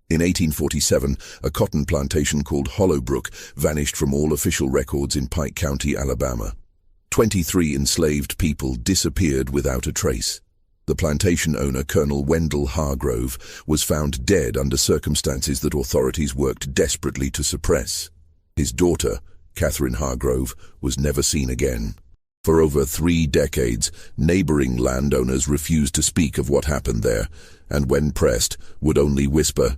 In 1847, a cotton plantation called Hollowbrook vanished from all official records in Pike County, Alabama. 23 enslaved people disappeared without a trace. The plantation owner, Colonel Wendell Hargrove, was found dead under circumstances that authorities worked desperately to suppress. His daughter, Catherine Hargrove, was never seen again. For over 3 decades, neighboring landowners refused to speak of what happened there, and when pressed, would only whisper,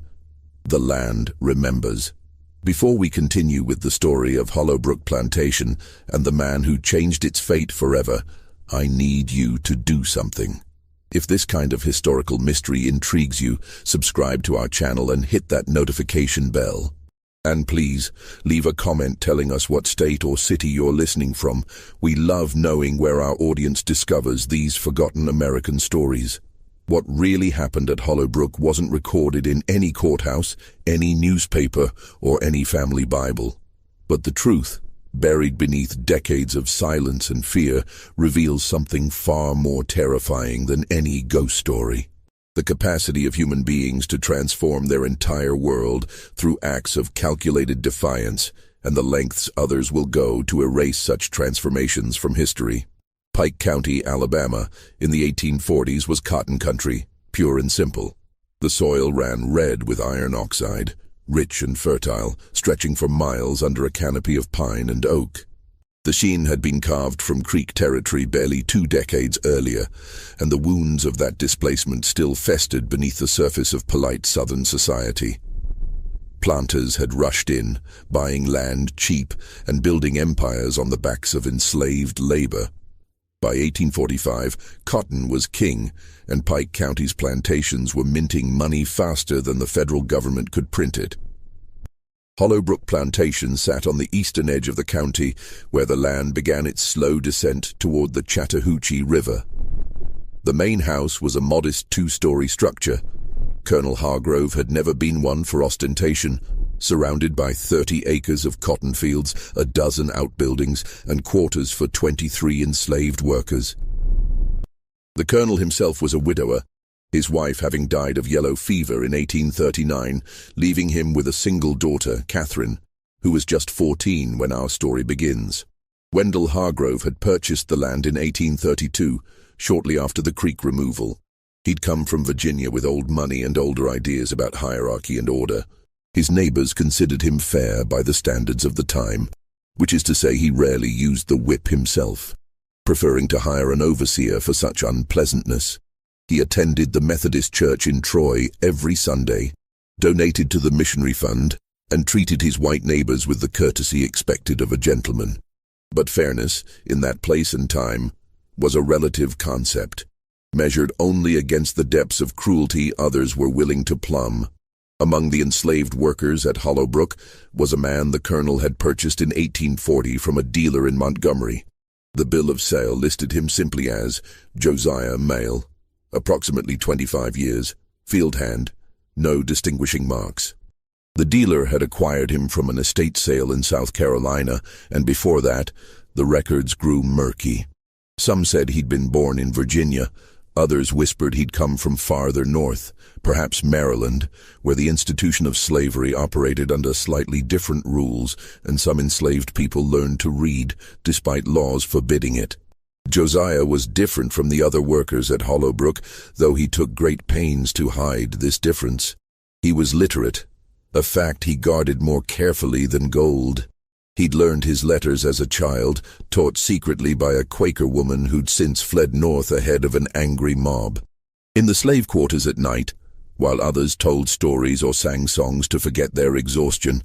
"The land remembers." Before we continue with the story of Hollowbrook Plantation and the man who changed its fate forever, I need you to do something. If this kind of historical mystery intrigues you, subscribe to our channel and hit that notification bell. And please, leave a comment telling us what state or city you're listening from. We love knowing where our audience discovers these forgotten American stories. What really happened at Hollowbrook wasn't recorded in any courthouse, any newspaper, or any family Bible. But the truth, buried beneath decades of silence and fear, reveals something far more terrifying than any ghost story. The capacity of human beings to transform their entire world through acts of calculated defiance, and the lengths others will go to erase such transformations from history. Pike County, Alabama, in the 1840s was cotton country, pure and simple. The soil ran red with iron oxide, rich and fertile, stretching for miles under a canopy of pine and oak. The sheen had been carved from Creek territory barely 2 decades earlier, and the wounds of that displacement still festered beneath the surface of polite Southern society. Planters had rushed in, buying land cheap and building empires on the backs of enslaved labor. By 1845, cotton was king, and Pike County's plantations were minting money faster than the federal government could print it. Hollowbrook Plantation sat on the eastern edge of the county, where the land began its slow descent toward the Chattahoochee River. The main house was a modest 2-story structure. Colonel Hargrove had never been one for ostentation, surrounded by 30 acres of cotton fields, a dozen outbuildings, and quarters for 23 enslaved workers. The colonel himself was a widower, his wife having died of yellow fever in 1839, leaving him with a single daughter, Catherine, who was just 14 when our story begins. Wendell Hargrove had purchased the land in 1832, shortly after the Creek removal. He'd come from Virginia with old money and older ideas about hierarchy and order. His neighbors considered him fair by the standards of the time, which is to say he rarely used the whip himself, preferring to hire an overseer for such unpleasantness. He attended the Methodist Church in Troy every Sunday, donated to the missionary fund, and treated his white neighbors with the courtesy expected of a gentleman. But fairness, in that place and time, was a relative concept, measured only against the depths of cruelty others were willing to plumb. Among the enslaved workers at Hollowbrook was a man the colonel had purchased in 1840 from a dealer in Montgomery. The bill of sale listed him simply as Josiah, male, approximately 25 years, field hand, no distinguishing marks. The dealer had acquired him from an estate sale in South Carolina, and before that, the records grew murky. Some said he'd been born in Virginia, others whispered he'd come from farther north, perhaps Maryland, where the institution of slavery operated under slightly different rules, and some enslaved people learned to read, despite laws forbidding it. Josiah was different from the other workers at Hollowbrook, though he took great pains to hide this difference. He was literate, a fact he guarded more carefully than gold. He'd learned his letters as a child, taught secretly by a Quaker woman who'd since fled north ahead of an angry mob. In the slave quarters at night, while others told stories or sang songs to forget their exhaustion,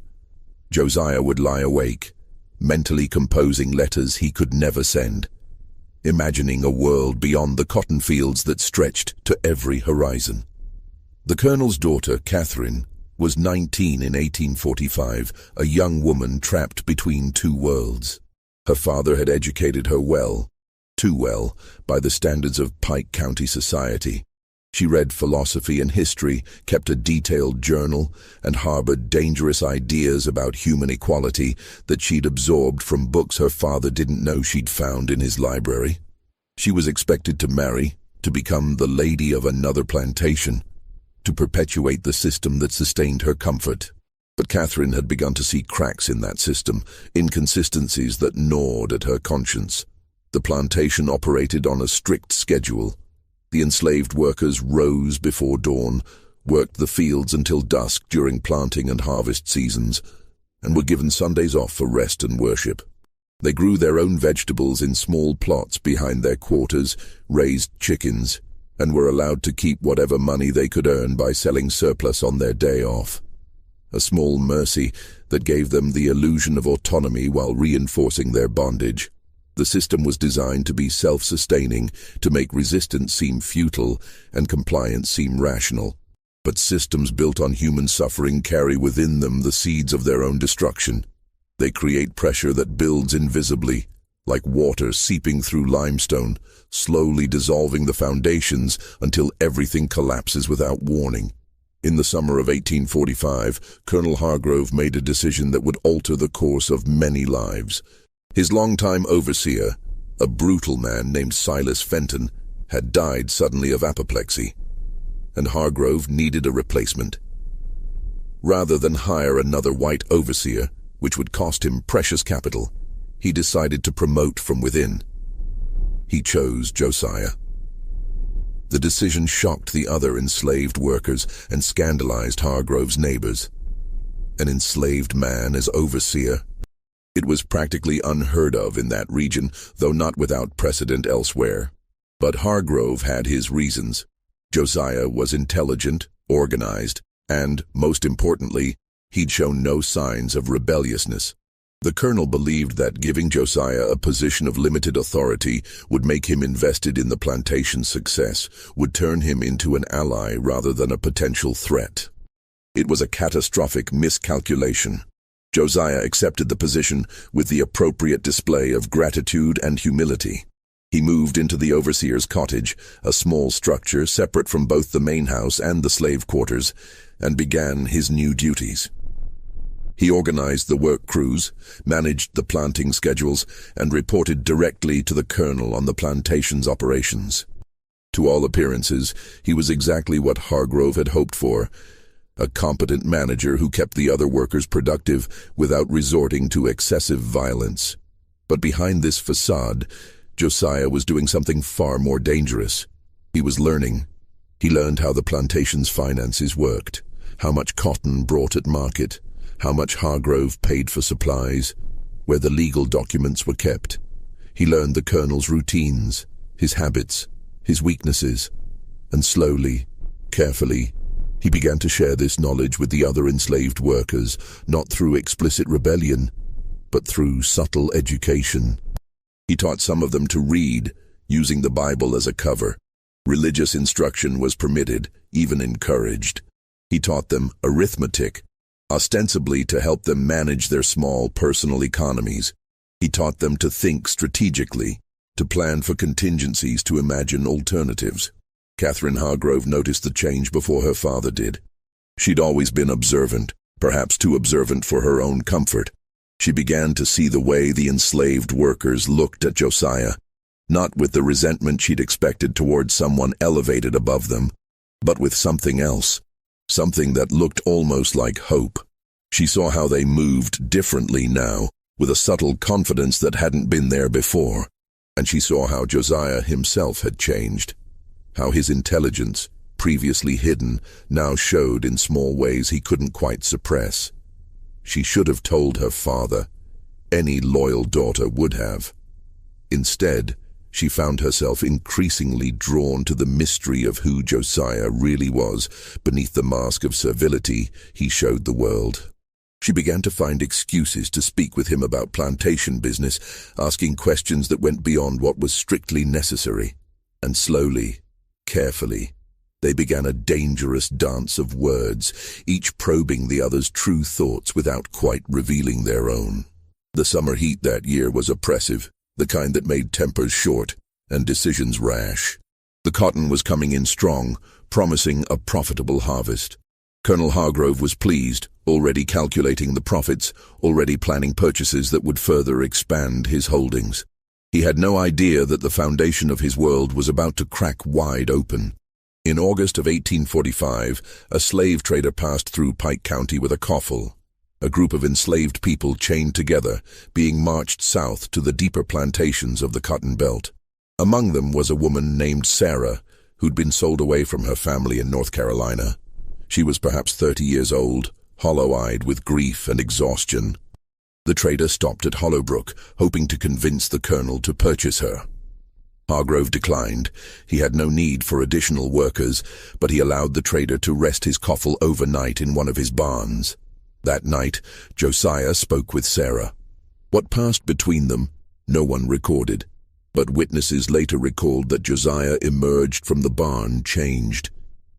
Josiah would lie awake, mentally composing letters he could never send, imagining a world beyond the cotton fields that stretched to every horizon. The colonel's daughter, Catherine, was 19 in 1845, a young woman trapped between 2 worlds. Her father had educated her well, too well, by the standards of Pike County society. She read philosophy and history, kept a detailed journal, and harbored dangerous ideas about human equality that she'd absorbed from books her father didn't know she'd found in his library. She was expected to marry, to become the lady of another plantation. to perpetuate the system that sustained her comfort. But Catherine had begun to see cracks in that system, inconsistencies that gnawed at her conscience. The plantation operated on a strict schedule. The enslaved workers rose before dawn, worked the fields until dusk during planting and harvest seasons, and were given Sundays off for rest and worship. They grew their own vegetables in small plots behind their quarters, raised chickens, and were allowed to keep whatever money they could earn by selling surplus on their day off. A small mercy that gave them the illusion of autonomy while reinforcing their bondage. The system was designed to be self-sustaining, to make resistance seem futile and compliance seem rational. But systems built on human suffering carry within them the seeds of their own destruction. They create pressure that builds invisibly, like water seeping through limestone, slowly dissolving the foundations until everything collapses without warning. In the summer of 1845, Colonel Hargrove made a decision that would alter the course of many lives. His longtime overseer, a brutal man named Silas Fenton, had died suddenly of apoplexy, and Hargrove needed a replacement. Rather than hire another white overseer, which would cost him precious capital, he decided to promote from within. He chose Josiah. The decision shocked the other enslaved workers and scandalized Hargrove's neighbors. An enslaved man as overseer? It was practically unheard of in that region, though not without precedent elsewhere. But Hargrove had his reasons. Josiah was intelligent, organized, and, most importantly, he'd shown no signs of rebelliousness. The colonel believed that giving Josiah a position of limited authority would make him invested in the plantation's success, would turn him into an ally rather than a potential threat. It was a catastrophic miscalculation. Josiah accepted the position with the appropriate display of gratitude and humility. He moved into the overseer's cottage, a small structure separate from both the main house and the slave quarters, and began his new duties. He organized the work crews, managed the planting schedules, and reported directly to the colonel on the plantation's operations. To all appearances, he was exactly what Hargrove had hoped for, a competent manager who kept the other workers productive without resorting to excessive violence. But behind this facade, Josiah was doing something far more dangerous. He was learning. He learned how the plantation's finances worked, how much cotton brought at market, how much Hargrove paid for supplies, where the legal documents were kept. He learned the colonel's routines, his habits, his weaknesses, and slowly, carefully, he began to share this knowledge with the other enslaved workers, not through explicit rebellion, but through subtle education. He taught some of them to read, using the Bible as a cover. Religious instruction was permitted, even encouraged. He taught them arithmetic, ostensibly to help them manage their small personal economies. He taught them to think strategically, to plan for contingencies, to imagine alternatives. Catherine Hargrove noticed the change before her father did. She'd always been observant, perhaps too observant for her own comfort. She began to see the way the enslaved workers looked at Josiah, not with the resentment she'd expected towards someone elevated above them, but with something else, something that looked almost like hope. She saw how they moved differently now, with a subtle confidence that hadn't been there before, and she saw how Josiah himself had changed. How his intelligence, previously hidden, now showed in small ways he couldn't quite suppress. She should have told her father. Any loyal daughter would have. Instead, she found herself increasingly drawn to the mystery of who Josiah really was beneath the mask of servility he showed the world. She began to find excuses to speak with him about plantation business, asking questions that went beyond what was strictly necessary. And slowly, carefully, they began a dangerous dance of words, each probing the other's true thoughts without quite revealing their own. The summer heat that year was oppressive, the kind that made tempers short and decisions rash. The cotton was coming in strong, promising a profitable harvest. Colonel Hargrove was pleased, already calculating the profits, already planning purchases that would further expand his holdings. He had no idea that the foundation of his world was about to crack wide open. In August of 1845, a slave trader passed through Pike County with a coffle, a group of enslaved people chained together, being marched south to the deeper plantations of the Cotton Belt. Among them was a woman named Sarah, who'd been sold away from her family in North Carolina. She was perhaps 30 years old, hollow-eyed with grief and exhaustion. The trader stopped at Hollowbrook, hoping to convince the colonel to purchase her. Hargrove declined. He had no need for additional workers, but he allowed the trader to rest his coffle overnight in one of his barns. That night, Josiah spoke with Sarah. What passed between them, no one recorded, but witnesses later recalled that Josiah emerged from the barn changed,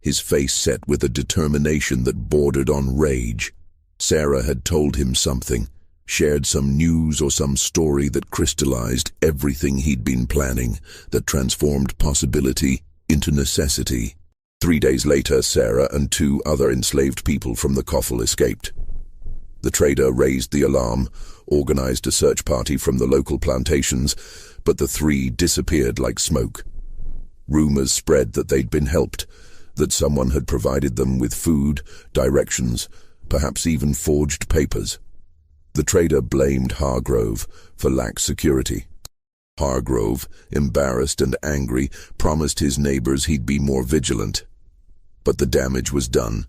his face set with a determination that bordered on rage. Sarah had told him something, shared some news or some story that crystallized everything he'd been planning, that transformed possibility into necessity. 3 days later, Sarah and 2 other enslaved people from the coffle escaped. The trader raised the alarm, organized a search party from the local plantations, but the 3 disappeared like smoke. Rumors spread that they'd been helped, that someone had provided them with food, directions, perhaps even forged papers. The trader blamed Hargrove for lack security. Hargrove, embarrassed and angry, promised his neighbors he'd be more vigilant. But the damage was done.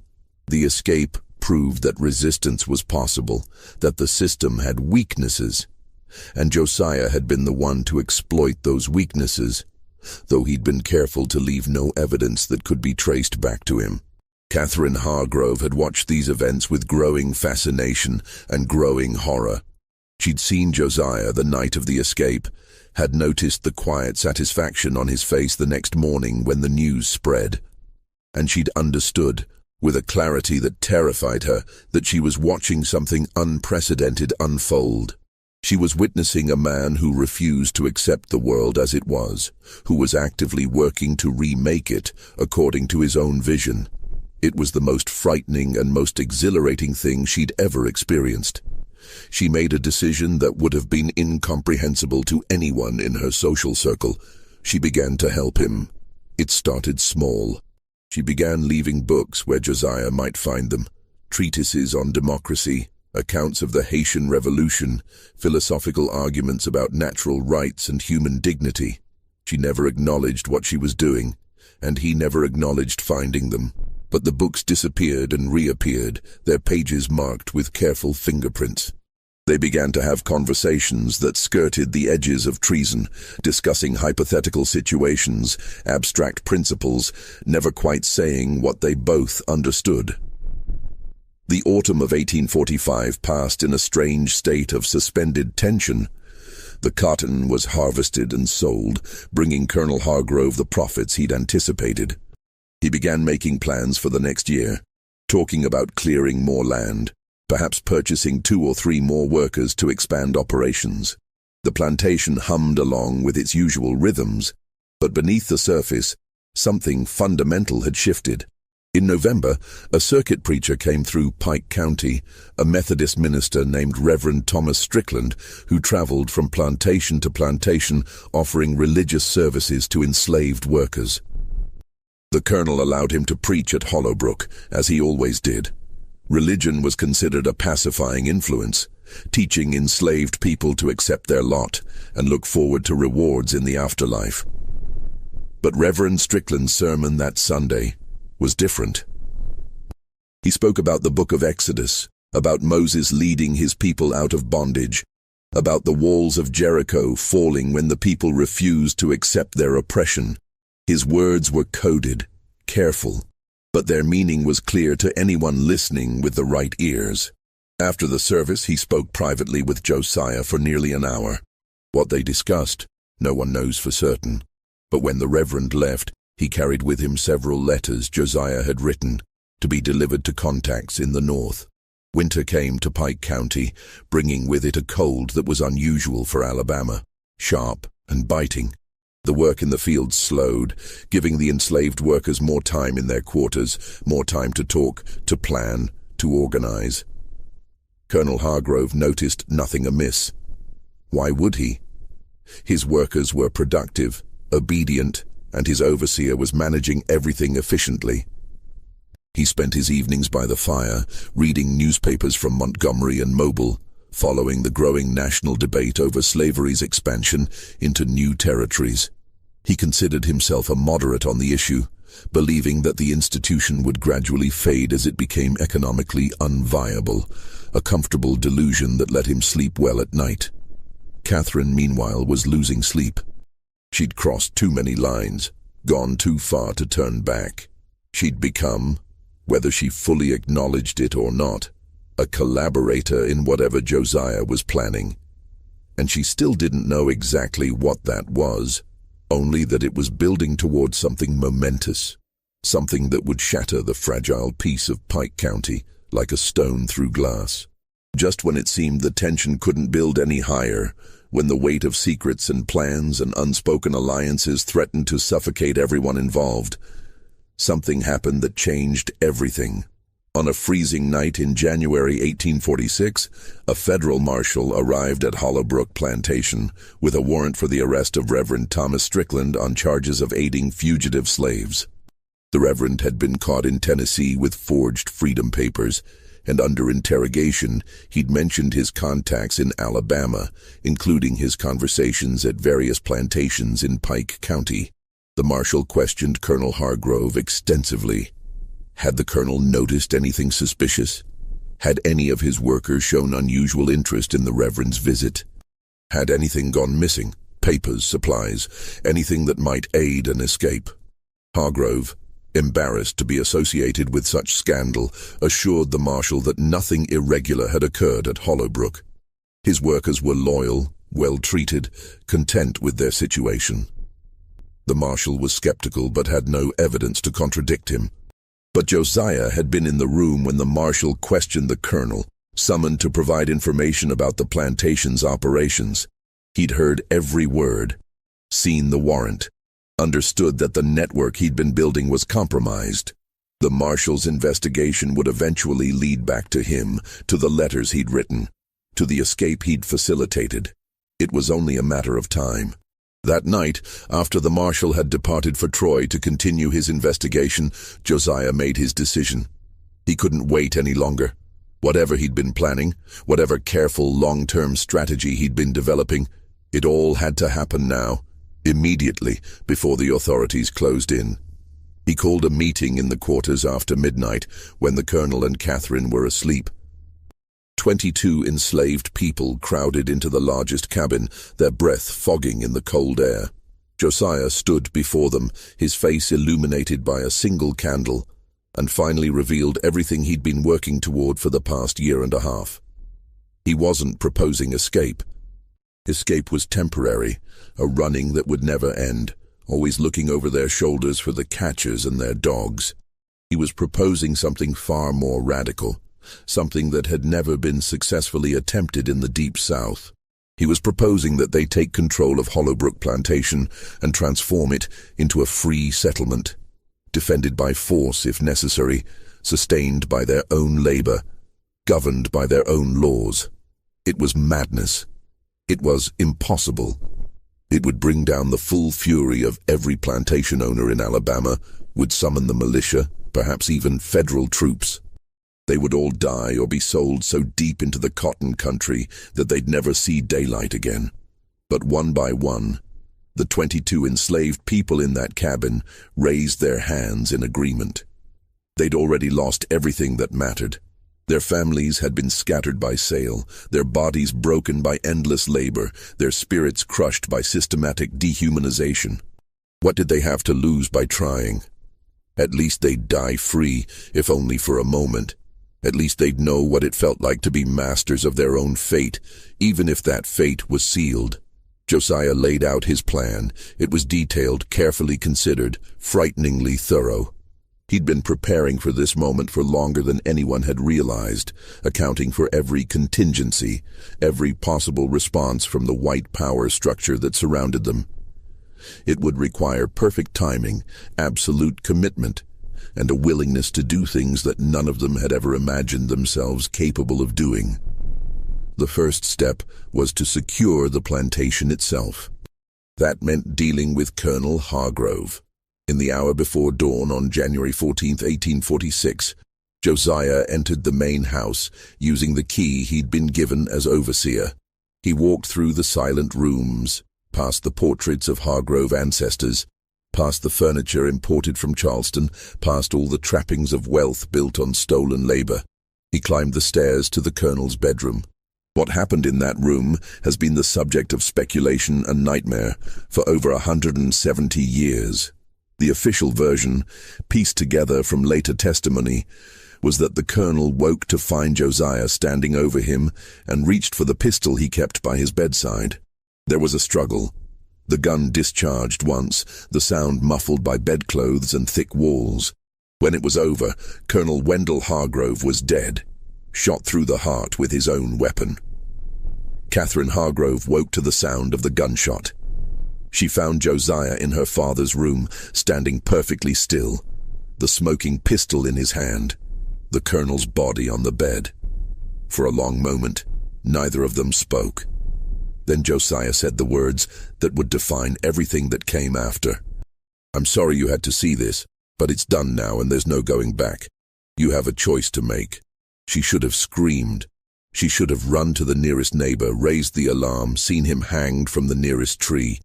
The escape proved that resistance was possible, that the system had weaknesses, and Josiah had been the one to exploit those weaknesses, though he'd been careful to leave no evidence that could be traced back to him. Catherine Hargrove had watched these events with growing fascination and growing horror. She'd seen Josiah the night of the escape, had noticed the quiet satisfaction on his face the next morning when the news spread. And she'd understood, with a clarity that terrified her, that she was watching something unprecedented unfold. She was witnessing a man who refused to accept the world as it was, who was actively working to remake it according to his own vision. It was the most frightening and most exhilarating thing she'd ever experienced. She made a decision that would have been incomprehensible to anyone in her social circle. She began to help him. It started small. She began leaving books where Josiah might find them, treatises on democracy, accounts of the Haitian Revolution, philosophical arguments about natural rights and human dignity. She never acknowledged what she was doing, and he never acknowledged finding them. But the books disappeared and reappeared, their pages marked with careful fingerprints. They began to have conversations that skirted the edges of treason, discussing hypothetical situations, abstract principles, never quite saying what they both understood. The autumn of 1845 passed in a strange state of suspended tension. The cotton was harvested and sold, bringing Colonel Hargrove the profits he'd anticipated. He began making plans for the next year, talking about clearing more land, perhaps purchasing 2 or 3 more workers to expand operations. The plantation hummed along with its usual rhythms, but beneath the surface, something fundamental had shifted. In November, a circuit preacher came through Pike County, a Methodist minister named Reverend Thomas Strickland, who traveled from plantation to plantation offering religious services to enslaved workers. The colonel allowed him to preach at Hollowbrook, as he always did. Religion was considered a pacifying influence, teaching enslaved people to accept their lot and look forward to rewards in the afterlife. But Reverend Strickland's sermon that Sunday was different. He spoke about the book of Exodus, about Moses leading his people out of bondage, about the walls of Jericho falling when the people refused to accept their oppression. His words were coded, careful, but their meaning was clear to anyone listening with the right ears. After the service, he spoke privately with Josiah for nearly an hour. What they discussed, no one knows for certain. But when the Reverend left, he carried with him several letters Josiah had written to be delivered to contacts in the north. Winter came to Pike County, bringing with it a cold that was unusual for Alabama, sharp and biting. The work in the fields slowed, giving the enslaved workers more time in their quarters, more time to talk, to plan, to organize. Colonel Hargrove noticed nothing amiss. Why would he? His workers were productive, obedient, and his overseer was managing everything efficiently. He spent his evenings by the fire, reading newspapers from Montgomery and Mobile, following the growing national debate over slavery's expansion into new territories. He considered himself a moderate on the issue, believing that the institution would gradually fade as it became economically unviable, a comfortable delusion that let him sleep well at night. Catherine, meanwhile, was losing sleep. She'd crossed too many lines, gone too far to turn back. She'd become, whether she fully acknowledged it or not, a collaborator in whatever Josiah was planning. And she still didn't know exactly what that was, only that it was building towards something momentous, something that would shatter the fragile peace of Pike County like a stone through glass. Just when it seemed the tension couldn't build any higher, when the weight of secrets and plans and unspoken alliances threatened to suffocate everyone involved, something happened that changed everything. On a freezing night in January 1846, a federal marshal arrived at Hollowbrook Plantation with a warrant for the arrest of Reverend Thomas Strickland on charges of aiding fugitive slaves. The Reverend had been caught in Tennessee with forged freedom papers, and under interrogation, he'd mentioned his contacts in Alabama, including his conversations at various plantations in Pike County. The marshal questioned Colonel Hargrove extensively. Had the colonel noticed anything suspicious? Had any of his workers shown unusual interest in the Reverend's visit? Had anything gone missing? Papers, supplies, anything that might aid an escape? Hargrove, embarrassed to be associated with such scandal, assured the marshal that nothing irregular had occurred at Hollowbrook. His workers were loyal, well-treated, content with their situation. The marshal was skeptical but had no evidence to contradict him. But Josiah had been in the room when the marshal questioned the colonel, summoned to provide information about the plantation's operations. He'd heard every word, seen the warrant, understood that the network he'd been building was compromised. The marshal's investigation would eventually lead back to him, to the letters he'd written, to the escape he'd facilitated. It was only a matter of time. That night, after the marshal had departed for Troy to continue his investigation, Josiah made his decision. He couldn't wait any longer. Whatever he'd been planning, whatever careful long-term strategy he'd been developing, it all had to happen now, immediately, before the authorities closed in. He called a meeting in the quarters after midnight, when the colonel and Catherine were asleep. 22 enslaved people crowded into the largest cabin, their breath fogging in the cold air. Josiah stood before them, his face illuminated by a single candle, and finally revealed everything he'd been working toward for the past year and a half. He wasn't proposing escape. Escape was temporary, a running that would never end, always looking over their shoulders for the catchers and their dogs. He was proposing something far more radical, something that had never been successfully attempted in the Deep South. He was proposing that they take control of Hollowbrook Plantation and transform it into a free settlement, defended by force if necessary, sustained by their own labor, governed by their own laws. It was madness. It was impossible. It would bring down the full fury of every plantation owner in Alabama, would summon the militia, perhaps even federal troops. They would all die or be sold so deep into the cotton country that they'd never see daylight again. But one by one, the 22 enslaved people in that cabin raised their hands in agreement. They'd already lost everything that mattered. Their families had been scattered by sale, their bodies broken by endless labor, their spirits crushed by systematic dehumanization. What did they have to lose by trying? At least they'd die free, if only for a moment. At least they'd know what it felt like to be masters of their own fate, even if that fate was sealed. Josiah laid out his plan. It was detailed, carefully considered, frighteningly thorough. He'd been preparing for this moment for longer than anyone had realized, accounting for every contingency, every possible response from the white power structure that surrounded them. It would require perfect timing, absolute commitment, and a willingness to do things that none of them had ever imagined themselves capable of doing. The first step was to secure the plantation itself. That meant dealing with Colonel Hargrove. In the hour before dawn on January 14, 1846, Josiah entered the main house using the key he'd been given as overseer. He walked through the silent rooms, past the portraits of Hargrove ancestors, past the furniture imported from Charleston, past all the trappings of wealth built on stolen labor. He climbed the stairs to the Colonel's bedroom. What happened in that room has been the subject of speculation and nightmare for over 170 years. The official version, pieced together from later testimony, was that the Colonel woke to find Josiah standing over him and reached for the pistol he kept by his bedside. There was a struggle. The gun discharged once, the sound muffled by bedclothes and thick walls. When it was over, Colonel Wendell Hargrove was dead, shot through the heart with his own weapon. Catherine Hargrove woke to the sound of the gunshot. She found Josiah in her father's room, standing perfectly still, the smoking pistol in his hand, the Colonel's body on the bed. For a long moment, neither of them spoke. Then Josiah said the words that would define everything that came after. "I'm sorry you had to see this, but it's done now and there's no going back. You have a choice to make." She should have screamed. She should have run to the nearest neighbor, raised the alarm, seen him hanged from the nearest tree.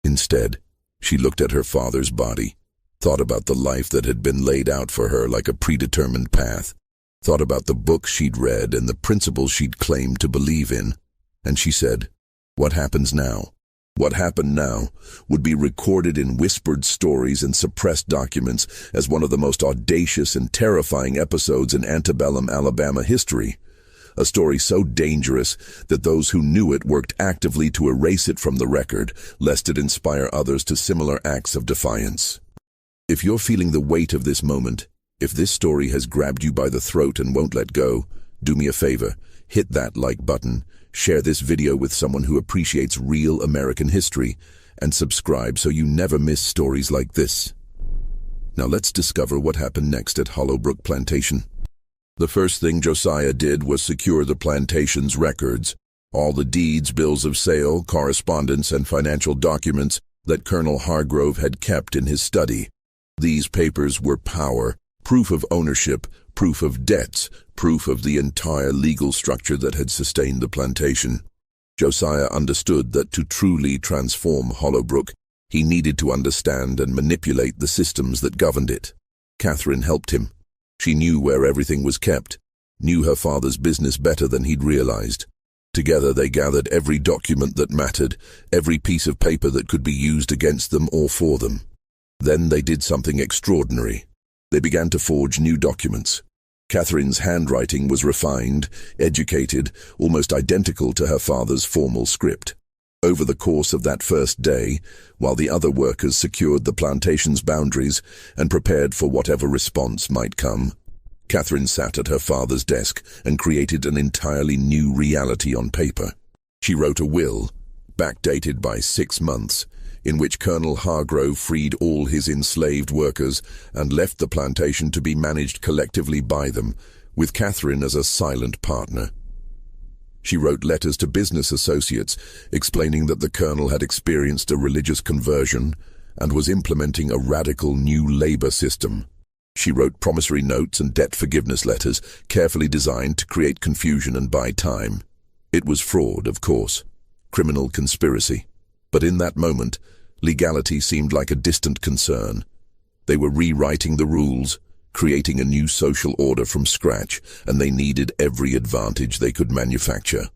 Instead, she looked at her father's body, thought about the life that had been laid out for her like a predetermined path, thought about the books she'd read and the principles she'd claimed to believe in, and she said, "What happens now?" What happened now would be recorded in whispered stories and suppressed documents as one of the most audacious and terrifying episodes in antebellum Alabama history. A story so dangerous that those who knew it worked actively to erase it from the record, lest it inspire others to similar acts of defiance. If you're feeling the weight of this moment, if this story has grabbed you by the throat and won't let go, do me a favor, hit that like button, share this video with someone who appreciates real American history, and subscribe so you never miss stories like this. Now let's discover what happened next at Hollowbrook Plantation. The first thing Josiah did was secure the plantation's records, all the deeds, bills of sale, correspondence, and financial documents that Colonel Hargrove had kept in his study. These papers were power, proof of ownership, proof of debts, proof of the entire legal structure that had sustained the plantation. Josiah understood that to truly transform Hollowbrook, he needed to understand and manipulate the systems that governed it. Catherine helped him. She knew where everything was kept, knew her father's business better than he'd realized. Together they gathered every document that mattered, every piece of paper that could be used against them or for them. Then they did something extraordinary. They began to forge new documents. Catherine's handwriting was refined, educated, almost identical to her father's formal script. Over the course of that first day, while the other workers secured the plantation's boundaries and prepared for whatever response might come, Catherine sat at her father's desk and created an entirely new reality on paper. She wrote a will, backdated by 6 months, in which Colonel Hargrove freed all his enslaved workers and left the plantation to be managed collectively by them, with Catherine as a silent partner. She wrote letters to business associates explaining that the colonel had experienced a religious conversion and was implementing a radical new labor system. She wrote promissory notes and debt forgiveness letters, carefully designed to create confusion and buy time. It was fraud, of course, criminal conspiracy. But in that moment, legality seemed like a distant concern. They were rewriting the rules, creating a new social order from scratch, and they needed every advantage they could manufacture.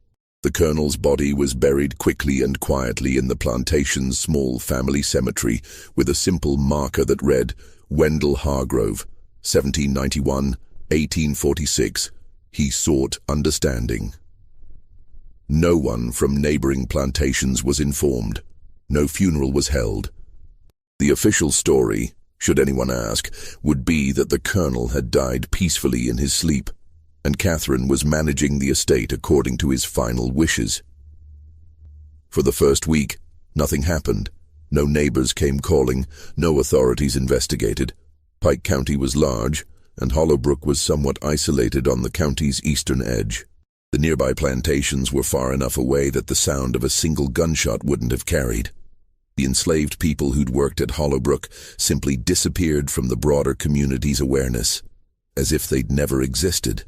The colonel's body was buried quickly and quietly in the plantation's small family cemetery with a simple marker that read, Wendell Hargrove, 1791-1846. He sought understanding. No one from neighboring plantations was informed. No funeral was held. The official story, should anyone ask, would be that the colonel had died peacefully in his sleep, and Catherine was managing the estate according to his final wishes. For the first week, nothing happened. No neighbors came calling, no authorities investigated. Pike County was large, and Hollowbrook was somewhat isolated on the county's eastern edge. The nearby plantations were far enough away that the sound of a single gunshot wouldn't have carried. The enslaved people who'd worked at Hollowbrook simply disappeared from the broader community's awareness, as if they'd never existed.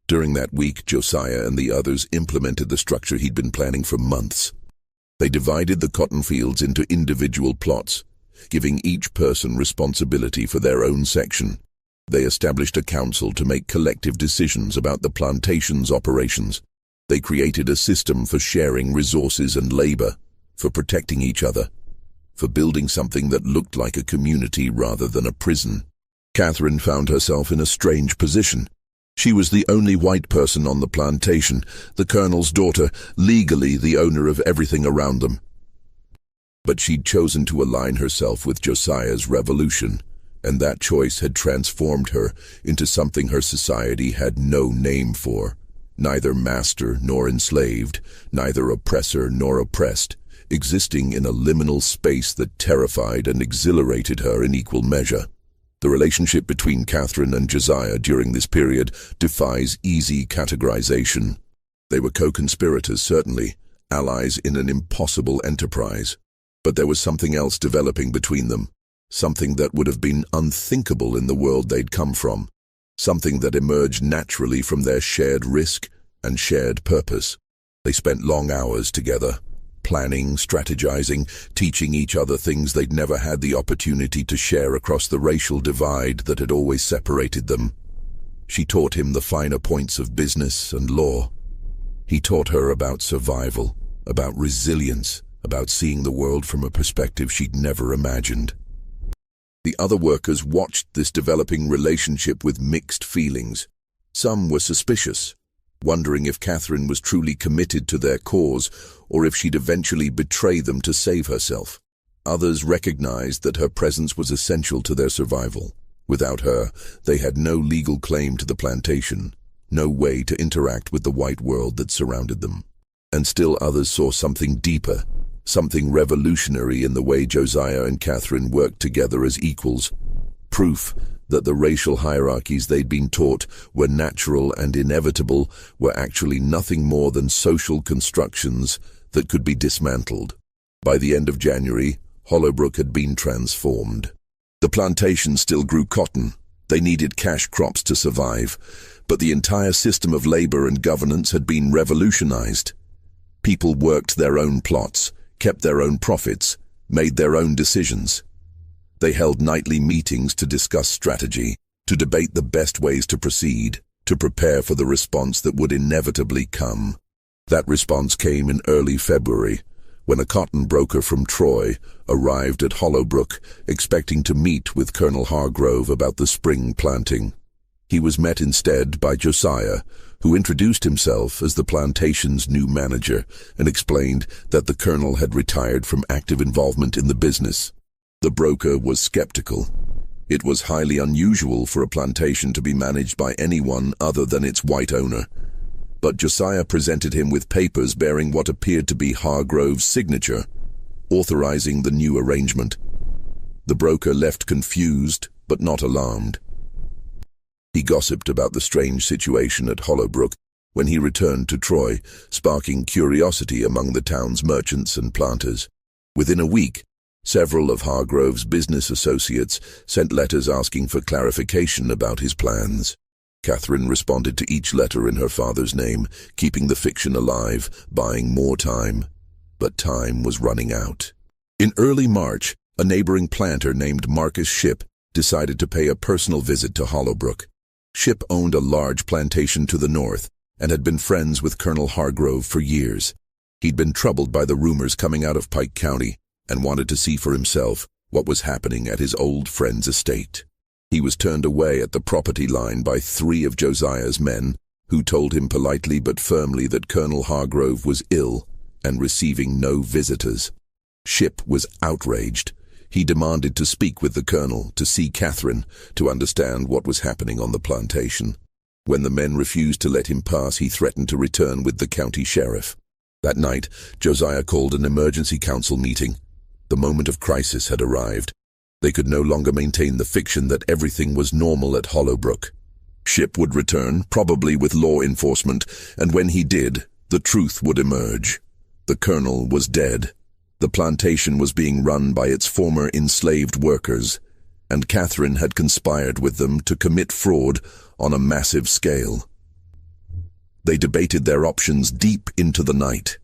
During that week, Josiah and the others implemented the structure he'd been planning for months. They divided the cotton fields into individual plots, giving each person responsibility for their own section. They established a council to make collective decisions about the plantation's operations. They created a system for sharing resources and labor, for protecting each other, for building something that looked like a community rather than a prison. Catherine found herself in a strange position. She was the only white person on the plantation, the colonel's daughter, legally the owner of everything around them. But she'd chosen to align herself with Josiah's revolution, and that choice had transformed her into something her society had no name for. Neither master nor enslaved, neither oppressor nor oppressed, existing in a liminal space that terrified and exhilarated her in equal measure. The relationship between Catherine and Josiah during this period defies easy categorization. They were co-conspirators, certainly, allies in an impossible enterprise. But there was something else developing between them, something that would have been unthinkable in the world they'd come from, something that emerged naturally from their shared risk and shared purpose. They spent long hours together, planning, strategizing, teaching each other things they'd never had the opportunity to share across the racial divide that had always separated them. She taught him the finer points of business and law. He taught her about survival, about resilience, about seeing the world from a perspective she'd never imagined. The other workers watched this developing relationship with mixed feelings. Some were suspicious, wondering if Catherine was truly committed to their cause or if she'd eventually betray them to save herself. Others recognized that her presence was essential to their survival. Without her, they had no legal claim to the plantation, no way to interact with the white world that surrounded them. And still others saw something deeper, something revolutionary in the way Josiah and Catherine worked together as equals. Proof that the racial hierarchies they'd been taught were natural and inevitable were actually nothing more than social constructions that could be dismantled. By the end of January, Hollowbrook had been transformed. The plantation still grew cotton. They needed cash crops to survive, but the entire system of labor and governance had been revolutionized. People worked their own plots, kept their own profits, made their own decisions. They held nightly meetings to discuss strategy, to debate the best ways to proceed, to prepare for the response that would inevitably come. That response came in early February, when a cotton broker from Troy arrived at Hollowbrook, expecting to meet with Colonel Hargrove about the spring planting. He was met instead by Josiah, who introduced himself as the plantation's new manager and explained that the colonel had retired from active involvement in the business. The broker was skeptical. It was highly unusual for a plantation to be managed by anyone other than its white owner. But Josiah presented him with papers bearing what appeared to be Hargrove's signature, authorizing the new arrangement. The broker left confused, but not alarmed. He gossiped about the strange situation at Hollowbrook when he returned to Troy, sparking curiosity among the town's merchants and planters. Within a week, several of Hargrove's business associates sent letters asking for clarification about his plans. Catherine responded to each letter in her father's name, keeping the fiction alive, buying more time. But time was running out. In early March, a neighboring planter named Marcus Shipp decided to pay a personal visit to Hollowbrook. Shipp owned a large plantation to the north and had been friends with Colonel Hargrove for years. He'd been troubled by the rumors coming out of Pike County and wanted to see for himself what was happening at his old friend's estate. He was turned away at the property line by 3 of Josiah's men, who told him politely but firmly that Colonel Hargrove was ill and receiving no visitors. Shipp was outraged. He demanded to speak with the colonel, to see Catherine, to understand what was happening on the plantation. When the men refused to let him pass, he threatened to return with the county sheriff. That night, Josiah called an emergency council meeting. The moment of crisis had arrived. They could no longer maintain the fiction that everything was normal at Hollowbrook. Shipp would return, probably with law enforcement, and when he did, the truth would emerge. The colonel was dead. The plantation was being run by its former enslaved workers, and Catherine had conspired with them to commit fraud on a massive scale. They debated their options deep into the night.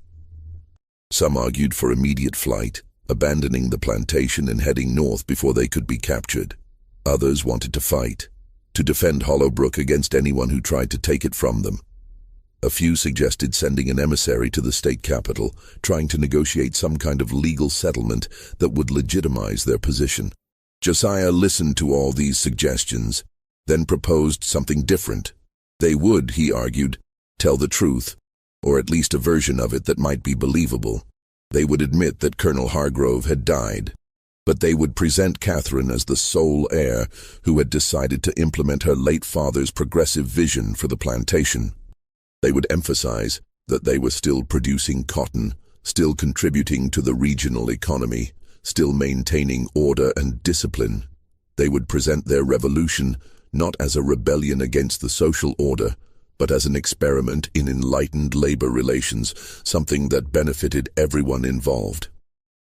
Some argued for immediate flight, abandoning the plantation and heading north before they could be captured. Others wanted to fight, to defend Hollowbrook against anyone who tried to take it from them. A few suggested sending an emissary to the state capital, trying to negotiate some kind of legal settlement that would legitimize their position. Josiah listened to all these suggestions, then proposed something different. They would, he argued, tell the truth, or at least a version of it that might be believable. They would admit that Colonel Hargrove had died, but they would present Catherine as the sole heir who had decided to implement her late father's progressive vision for the plantation. They would emphasize that they were still producing cotton, still contributing to the regional economy, still maintaining order and discipline. They would present their revolution not as a rebellion against the social order, but as an experiment in enlightened labor relations, something that benefited everyone involved.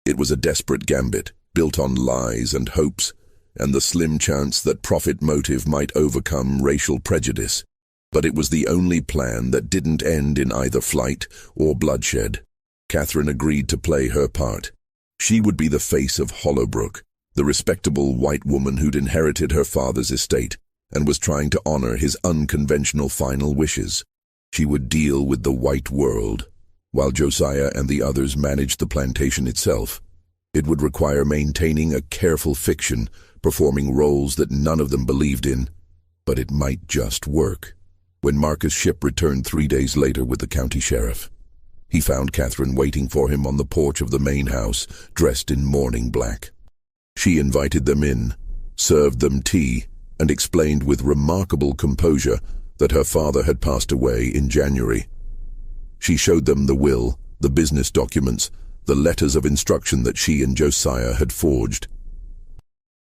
It was a desperate gambit, built on lies and hopes, and the slim chance that profit motive might overcome racial prejudice. But it was the only plan that didn't end in either flight or bloodshed. Catherine agreed to play her part. She would be the face of Hollowbrook, the respectable white woman who'd inherited her father's estate and was trying to honor his unconventional final wishes. She would deal with the white world, while Josiah and the others managed the plantation itself. It would require maintaining a careful fiction, performing roles that none of them believed in, but it might just work. When Marcus Shipp returned 3 days later with the county sheriff, he found Catherine waiting for him on the porch of the main house, dressed in mourning black. She invited them in, served them tea, and explained with remarkable composure that her father had passed away in January. She showed them the will, the business documents, the letters of instruction that she and Josiah had forged.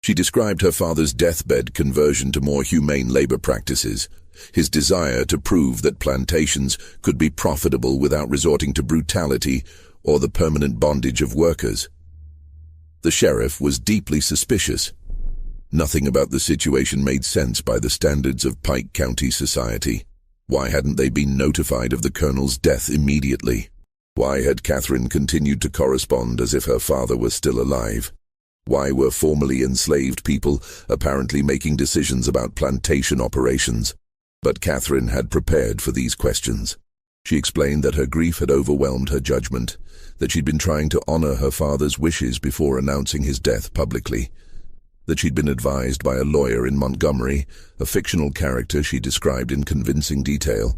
She described her father's deathbed conversion to more humane labor practices, his desire to prove that plantations could be profitable without resorting to brutality or the permanent bondage of workers. The sheriff was deeply suspicious. Nothing about the situation made sense by the standards of Pike County society. Why hadn't they been notified of the colonel's death immediately? Why had Catherine continued to correspond as if her father was still alive? Why were formerly enslaved people apparently making decisions about plantation operations? But Catherine had prepared for these questions. She explained that her grief had overwhelmed her judgment, that she'd been trying to honor her father's wishes before announcing his death publicly, that she'd been advised by a lawyer in Montgomery, a fictional character she described in convincing detail,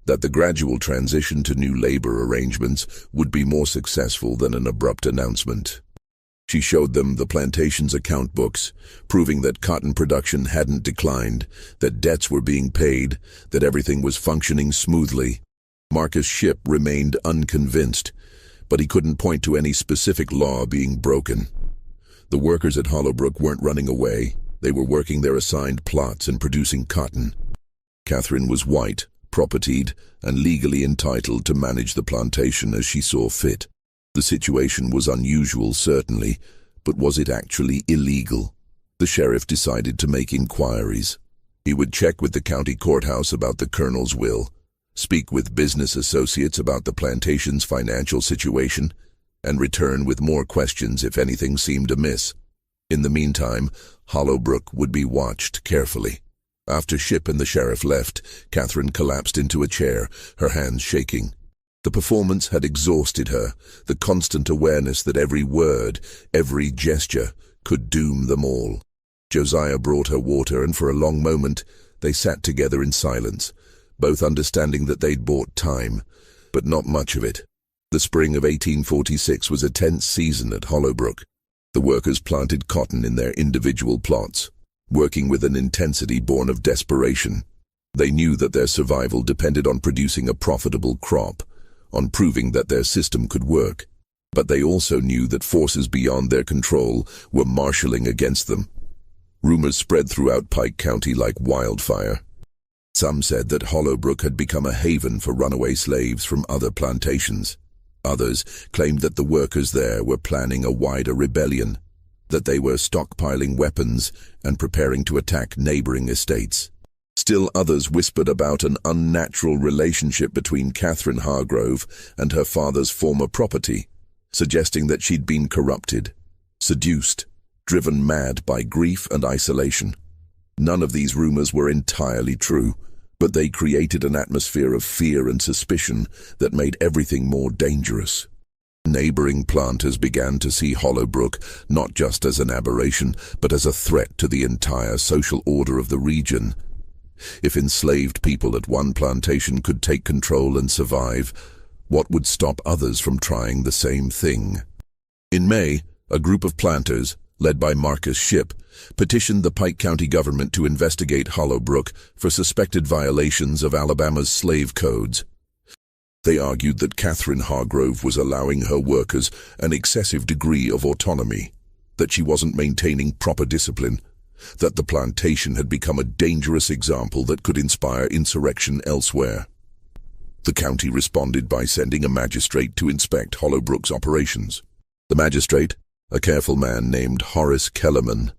that the gradual transition to new labor arrangements would be more successful than an abrupt announcement. She showed them the plantation's account books, proving that cotton production hadn't declined, that debts were being paid, that everything was functioning smoothly. Marcus Shipp remained unconvinced, but he couldn't point to any specific law being broken. The workers at Hollowbrook weren't running away. They were working their assigned plots and producing cotton. Catherine was white, propertied, and legally entitled to manage the plantation as she saw fit. The situation was unusual, certainly, but was it actually illegal? The sheriff decided to make inquiries. He would check with the county courthouse about the colonel's will, speak with business associates about the plantation's financial situation, and return with more questions if anything seemed amiss. In the meantime, Hollowbrook would be watched carefully. After Shipp and the sheriff left, Catherine collapsed into a chair, her hands shaking. The performance had exhausted her, the constant awareness that every word, every gesture, could doom them all. Josiah brought her water, and for a long moment they sat together in silence, both understanding that they'd bought time, but not much of it. The spring of 1846 was a tense season at Hollowbrook. The workers planted cotton in their individual plots, working with an intensity born of desperation. They knew that their survival depended on producing a profitable crop, on proving that their system could work. But they also knew that forces beyond their control were marshalling against them. Rumors spread throughout Pike County like wildfire. Some said that Hollowbrook had become a haven for runaway slaves from other plantations. Others claimed that the workers there were planning a wider rebellion, that they were stockpiling weapons and preparing to attack neighboring estates. Still others whispered about an unnatural relationship between Catherine Hargrove and her father's former property, suggesting that she'd been corrupted, seduced, driven mad by grief and isolation. None of these rumors were entirely true, but they created an atmosphere of fear and suspicion that made everything more dangerous. Neighboring planters began to see Hollowbrook not just as an aberration, but as a threat to the entire social order of the region. If enslaved people at one plantation could take control and survive, what would stop others from trying the same thing? In May, a group of planters, led by Marcus Shipp, petitioned the Pike County government to investigate Hollowbrook for suspected violations of Alabama's slave codes. They argued that Catherine Hargrove was allowing her workers an excessive degree of autonomy, that she wasn't maintaining proper discipline, that the plantation had become a dangerous example that could inspire insurrection elsewhere. The county responded by sending a magistrate to inspect Hollowbrook's operations. The magistrate, a careful man named Horace Kellerman,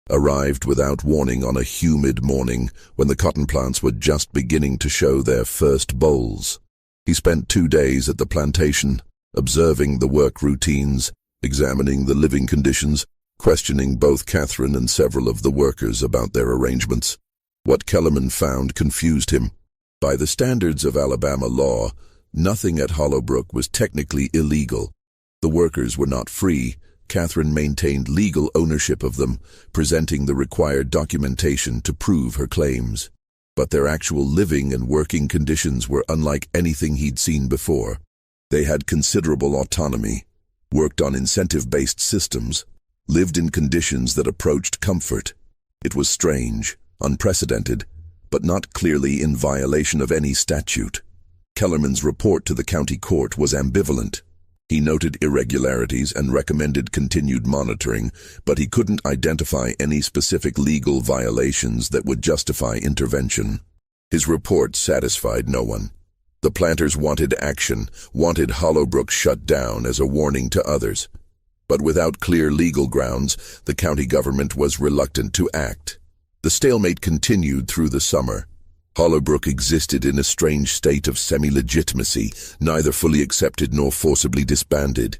arrived without warning on a humid morning when the cotton plants were just beginning to show their first bolls. He spent 2 days at the plantation, observing the work routines, examining the living conditions, questioning both Catherine and several of the workers about their arrangements. What Kellerman found confused him. By the standards of Alabama law, nothing at Hollowbrook was technically illegal. The workers were not free. Catherine maintained legal ownership of them, presenting the required documentation to prove her claims. But their actual living and working conditions were unlike anything he'd seen before. They had considerable autonomy, worked on incentive-based systems, lived in conditions that approached comfort. It was strange, unprecedented, but not clearly in violation of any statute. Kellerman's report to the county court was ambivalent. He noted irregularities and recommended continued monitoring, but he couldn't identify any specific legal violations that would justify intervention. His report satisfied no one. The planters wanted action, wanted Hollowbrook shut down as a warning to others. But without clear legal grounds, the county government was reluctant to act. The stalemate continued through the summer. Hollowbrook existed in a strange state of semi-legitimacy, neither fully accepted nor forcibly disbanded.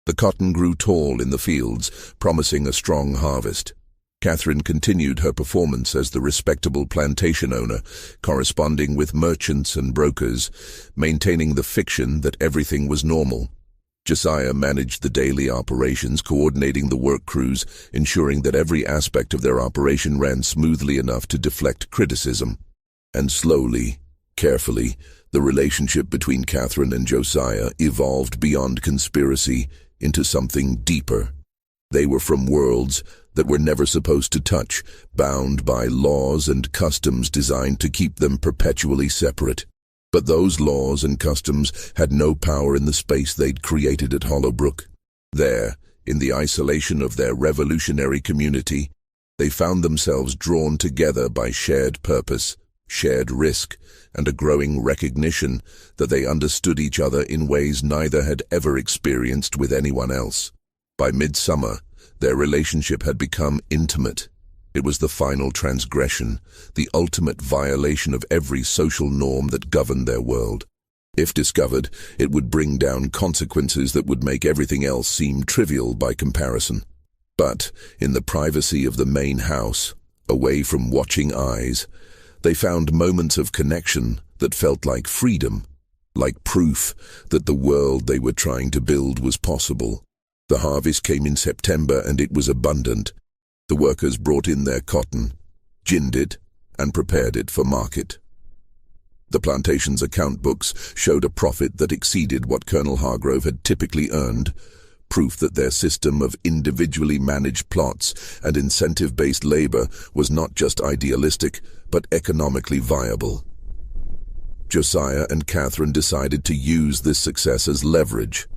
The cotton grew tall in the fields, promising a strong harvest. Catherine continued her performance as the respectable plantation owner, corresponding with merchants and brokers, maintaining the fiction that everything was normal. Josiah managed the daily operations, coordinating the work crews, ensuring that every aspect of their operation ran smoothly enough to deflect criticism. And slowly, carefully, the relationship between Catherine and Josiah evolved beyond conspiracy into something deeper. They were from worlds that were never supposed to touch, bound by laws and customs designed to keep them perpetually separate. But those laws and customs had no power in the space they'd created at Hollowbrook. There, in the isolation of their revolutionary community, they found themselves drawn together by shared purpose, shared risk, and a growing recognition that they understood each other in ways neither had ever experienced with anyone else. By midsummer, their relationship had become intimate. It was the final transgression, the ultimate violation of every social norm that governed their world. If discovered, it would bring down consequences that would make everything else seem trivial by comparison. But, in the privacy of the main house, away from watching eyes, they found moments of connection that felt like freedom, like proof that the world they were trying to build was possible. The harvest came in September and it was abundant. The workers brought in their cotton, ginned it, and prepared it for market. The plantation's account books showed a profit that exceeded what Colonel Hargrove had typically earned, proof that their system of individually managed plots and incentive-based labor was not just idealistic, but economically viable. Josiah and Catherine decided to use this success as leverage.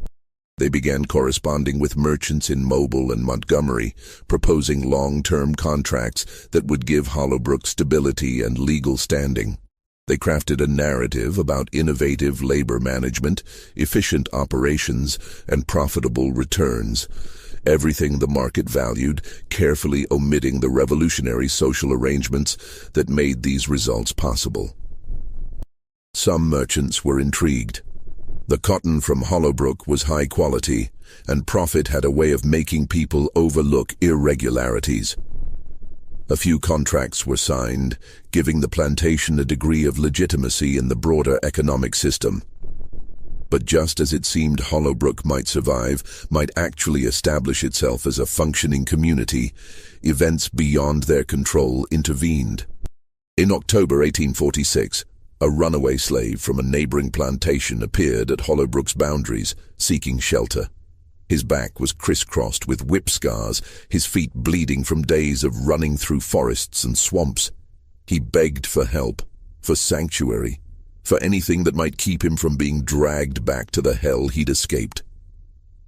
They began corresponding with merchants in Mobile and Montgomery, proposing long-term contracts that would give Hollowbrook stability and legal standing. They crafted a narrative about innovative labor management, efficient operations, and profitable returns. Everything the market valued, carefully omitting the revolutionary social arrangements that made these results possible. Some merchants were intrigued. The cotton from Hollowbrook was high quality, and profit had a way of making people overlook irregularities. A few contracts were signed, giving the plantation a degree of legitimacy in the broader economic system. But just as it seemed Hollowbrook might survive, might actually establish itself as a functioning community, events beyond their control intervened. In October 1846, a runaway slave from a neighboring plantation appeared at Hollowbrook's boundaries, seeking shelter. His back was crisscrossed with whip scars, his feet bleeding from days of running through forests and swamps. He begged for help, for sanctuary, for anything that might keep him from being dragged back to the hell he'd escaped.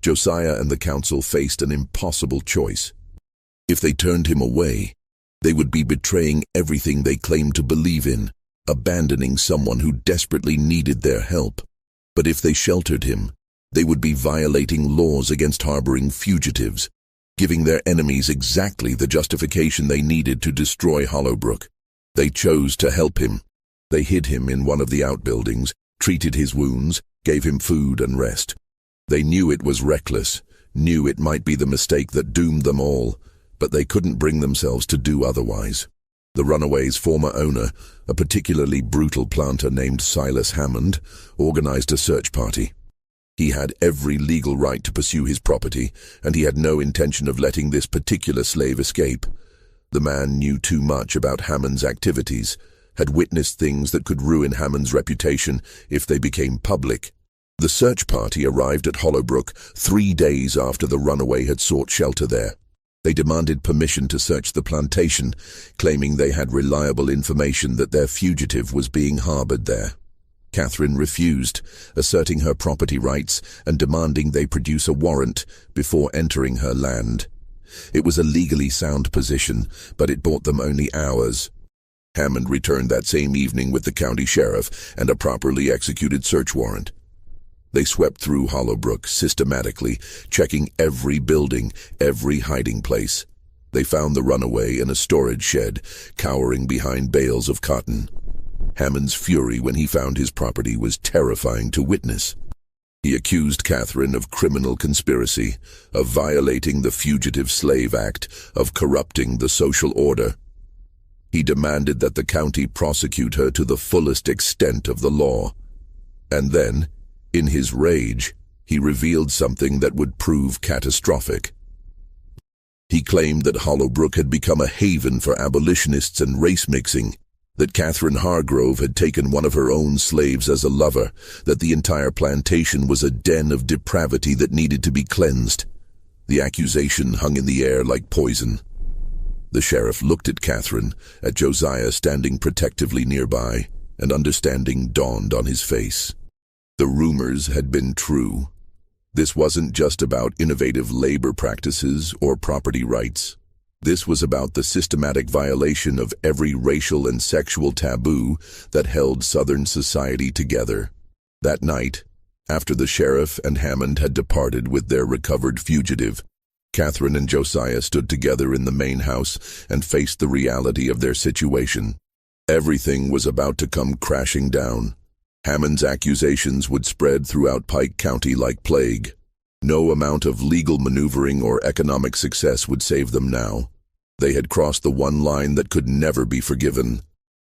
Josiah and the council faced an impossible choice. If they turned him away, they would be betraying everything they claimed to believe in, abandoning someone who desperately needed their help. But if they sheltered him, they would be violating laws against harboring fugitives, giving their enemies exactly the justification they needed to destroy Hollowbrook. They chose to help him. They hid him in one of the outbuildings, treated his wounds, gave him food and rest. They knew it was reckless, knew it might be the mistake that doomed them all, but they couldn't bring themselves to do otherwise. The runaway's former owner, a particularly brutal planter named Silas Hammond, organized a search party. He had every legal right to pursue his property, and he had no intention of letting this particular slave escape. The man knew too much about Hammond's activities, had witnessed things that could ruin Hammond's reputation if they became public. The search party arrived at Hollowbrook 3 days after the runaway had sought shelter there. They demanded permission to search the plantation, claiming they had reliable information that their fugitive was being harbored there. Catherine refused, asserting her property rights and demanding they produce a warrant before entering her land. It was a legally sound position, but it bought them only hours. Hammond returned that same evening with the county sheriff and a properly executed search warrant. They swept through Hollowbrook systematically, checking every building, every hiding place. They found the runaway in a storage shed, cowering behind bales of cotton. Hammond's fury when he found his property was terrifying to witness. He accused Catherine of criminal conspiracy, of violating the Fugitive Slave Act, of corrupting the social order. He demanded that the county prosecute her to the fullest extent of the law. And then, in his rage, he revealed something that would prove catastrophic. He claimed that Hollowbrook had become a haven for abolitionists and race mixing, that Catherine Hargrove had taken one of her own slaves as a lover, that the entire plantation was a den of depravity that needed to be cleansed. The accusation hung in the air like poison. The sheriff looked at Catherine, at Josiah standing protectively nearby, and understanding dawned on his face. The rumors had been true. This wasn't just about innovative labor practices or property rights. This was about the systematic violation of every racial and sexual taboo that held Southern society together. That night, after the sheriff and Hammond had departed with their recovered fugitive, Catherine and Josiah stood together in the main house and faced the reality of their situation. Everything was about to come crashing down. Hammond's accusations would spread throughout Pike County like plague. No amount of legal maneuvering or economic success would save them now. They had crossed the one line that could never be forgiven.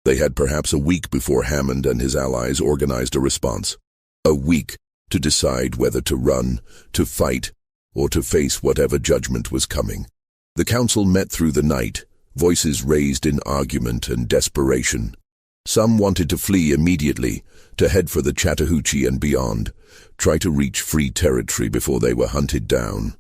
They had perhaps a week before Hammond and his allies organized a response. A week to decide whether to run, to fight, or to face whatever judgment was coming. The council met through the night, voices raised in argument and desperation. Some wanted to flee immediately, to head for the Chattahoochee and beyond, try to reach free territory before they were hunted down.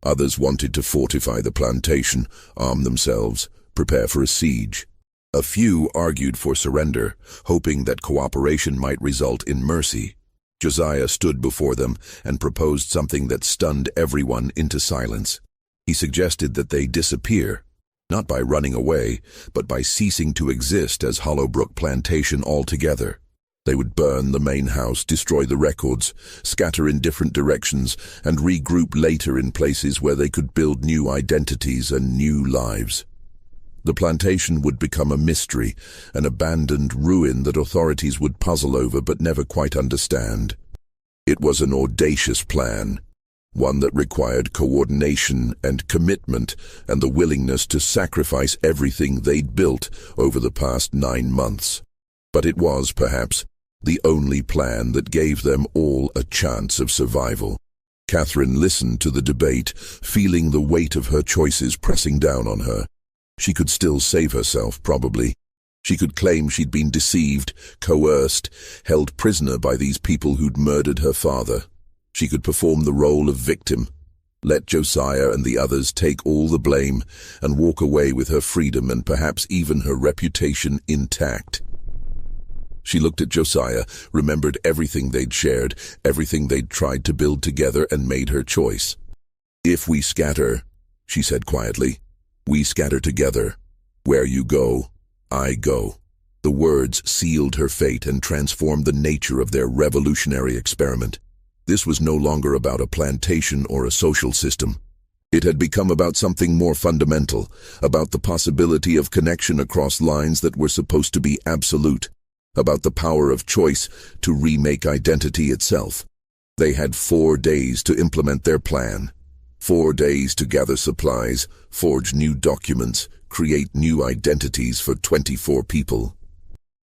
Others wanted to fortify the plantation, arm themselves, prepare for a siege. A few argued for surrender, hoping that cooperation might result in mercy. Josiah stood before them and proposed something that stunned everyone into silence. He suggested that they disappear, not by running away, but by ceasing to exist as Hollowbrook Plantation altogether. They would burn the main house, destroy the records, scatter in different directions, and regroup later in places where they could build new identities and new lives. The plantation would become a mystery, an abandoned ruin that authorities would puzzle over but never quite understand. It was an audacious plan, one that required coordination and commitment and the willingness to sacrifice everything they'd built over the past 9 months. But it was, perhaps, the only plan that gave them all a chance of survival. Catherine listened to the debate, feeling the weight of her choices pressing down on her. She could still save herself, probably. She could claim she'd been deceived, coerced, held prisoner by these people who'd murdered her father. She could perform the role of victim, let Josiah and the others take all the blame, and walk away with her freedom and perhaps even her reputation intact. She looked at Josiah, remembered everything they'd shared, everything they'd tried to build together, and made her choice. "If we scatter," she said quietly, "we scatter together. Where you go, I go." The words sealed her fate and transformed the nature of their revolutionary experiment. This was no longer about a plantation or a social system. It had become about something more fundamental, about the possibility of connection across lines that were supposed to be absolute, about the power of choice to remake identity itself. They had 4 days to implement their plan. 4 days to gather supplies, forge new documents, create new identities for 24 people.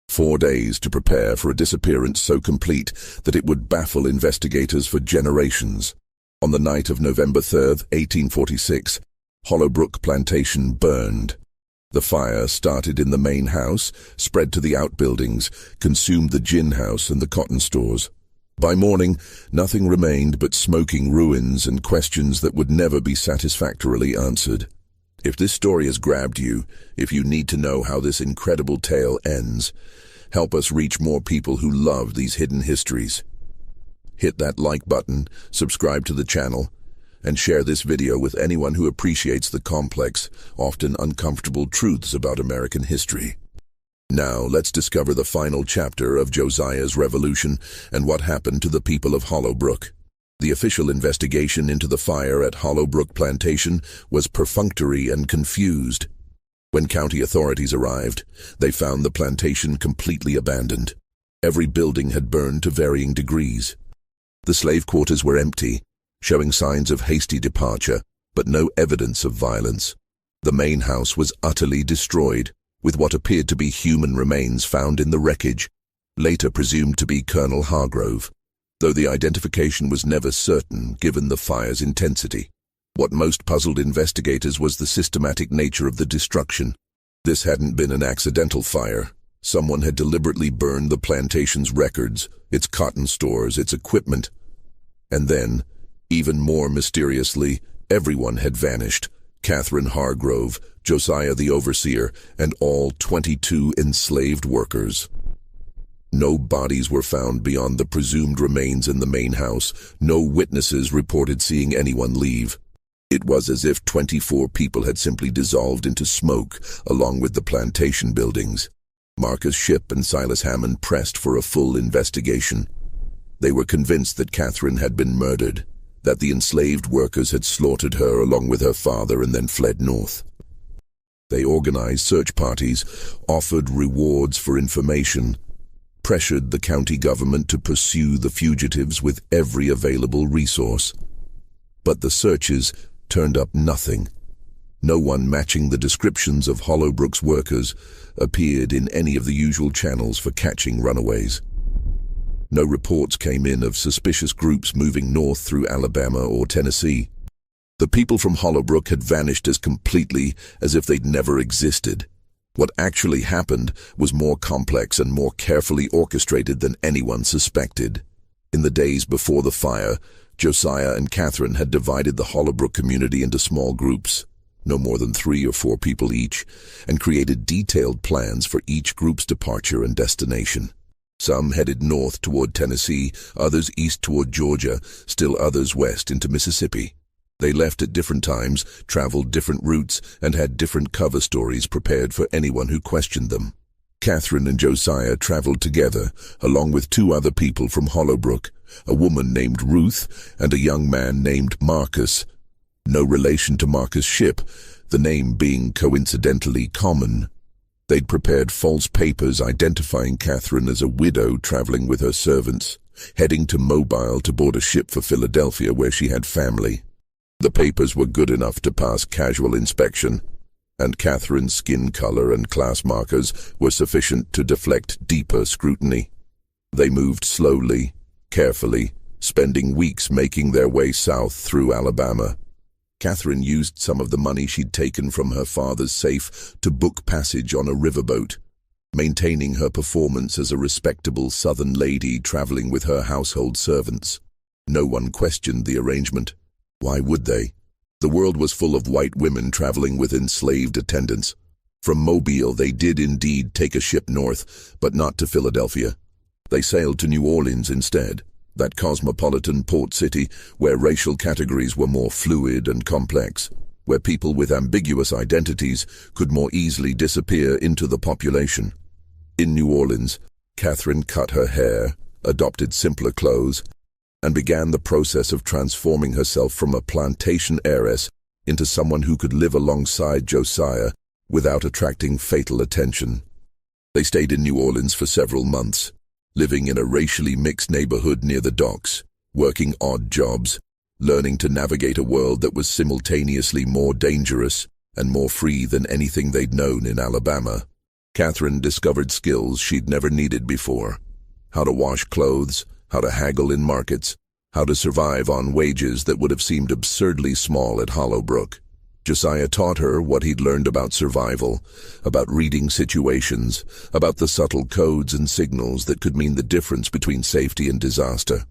4 days to prepare for a disappearance so complete that it would baffle investigators for generations. On the night of November 3rd, 1846, Hollowbrook Plantation burned. The fire started in the main house, spread to the outbuildings, consumed the gin house and the cotton stores. By morning, nothing remained but smoking ruins and questions that would never be satisfactorily answered. If this story has grabbed you, if you need to know how this incredible tale ends, help us reach more people who love these hidden histories. Hit that like button, subscribe to the channel, and share this video with anyone who appreciates the complex, often uncomfortable truths about American history. Now, let's discover the final chapter of Josiah's revolution and what happened to the people of Hollowbrook. The official investigation into the fire at Hollowbrook Plantation was perfunctory and confused. When county authorities arrived, they found the plantation completely abandoned. Every building had burned to varying degrees. The slave quarters were empty, showing signs of hasty departure, but no evidence of violence. The main house was utterly destroyed, with what appeared to be human remains found in the wreckage, later presumed to be Colonel Hargrove, though the identification was never certain given the fire's intensity. What most puzzled investigators was the systematic nature of the destruction. This hadn't been an accidental fire. Someone had deliberately burned the plantation's records, its cotton stores, its equipment. And then, even more mysteriously, everyone had vanished. Catherine Hargrove, Josiah the overseer, and all 22 enslaved workers. No bodies were found beyond the presumed remains in the main house. No witnesses reported seeing anyone leave. It was as if 24 people had simply dissolved into smoke, along with the plantation buildings. Marcus Shipp and Silas Hammond pressed for a full investigation. They were convinced that Catherine had been murdered, that the enslaved workers had slaughtered her along with her father and then fled north. They organized search parties, offered rewards for information, pressured the county government to pursue the fugitives with every available resource. But the searches turned up nothing. No one matching the descriptions of Hollowbrook's workers appeared in any of the usual channels for catching runaways. No reports came in of suspicious groups moving north through Alabama or Tennessee. The people from Hollowbrook had vanished as completely as if they'd never existed. What actually happened was more complex and more carefully orchestrated than anyone suspected. In the days before the fire, Josiah and Catherine had divided the Hollowbrook community into small groups, no more than 3 or 4 people each, and created detailed plans for each group's departure and destination. Some headed north toward Tennessee, others east toward Georgia, still others west into Mississippi. They left at different times, traveled different routes, and had different cover stories prepared for anyone who questioned them. Catherine and Josiah traveled together, along with two other people from Hollowbrook, a woman named Ruth and a young man named Marcus. No relation to Marcus Shipp, the name being coincidentally common. They'd prepared false papers identifying Catherine as a widow traveling with her servants, heading to Mobile to board a ship for Philadelphia where she had family. The papers were good enough to pass casual inspection, and Catherine's skin color and class markers were sufficient to deflect deeper scrutiny. They moved slowly, carefully, spending weeks making their way south through Alabama. Catherine used some of the money she'd taken from her father's safe to book passage on a riverboat, maintaining her performance as a respectable Southern lady traveling with her household servants. No one questioned the arrangement. Why would they? The world was full of white women traveling with enslaved attendants. From Mobile they did indeed take a ship north, but not to Philadelphia. They sailed to New Orleans instead, that cosmopolitan port city where racial categories were more fluid and complex, where people with ambiguous identities could more easily disappear into the population. In New Orleans, Catherine cut her hair, adopted simpler clothes, and began the process of transforming herself from a plantation heiress into someone who could live alongside Josiah without attracting fatal attention. They stayed in New Orleans for several months, living in a racially mixed neighborhood near the docks, working odd jobs, learning to navigate a world that was simultaneously more dangerous and more free than anything they'd known in Alabama. Catherine discovered skills she'd never needed before: how to wash clothes, how to haggle in markets, how to survive on wages that would have seemed absurdly small at Hollowbrook. Josiah taught her what he'd learned about survival, about reading situations, about the subtle codes and signals that could mean the difference between safety and disaster.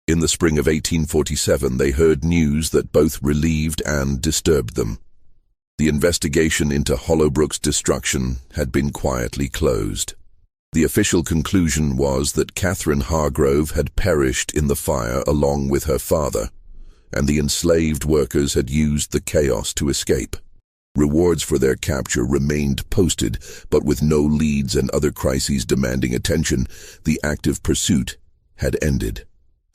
In the spring of 1847, they heard news that both relieved and disturbed them. The investigation into Hollowbrook's destruction had been quietly closed. The official conclusion was that Catherine Hargrove had perished in the fire along with her father, and the enslaved workers had used the chaos to escape. Rewards for their capture remained posted, but with no leads and other crises demanding attention, the active pursuit had ended.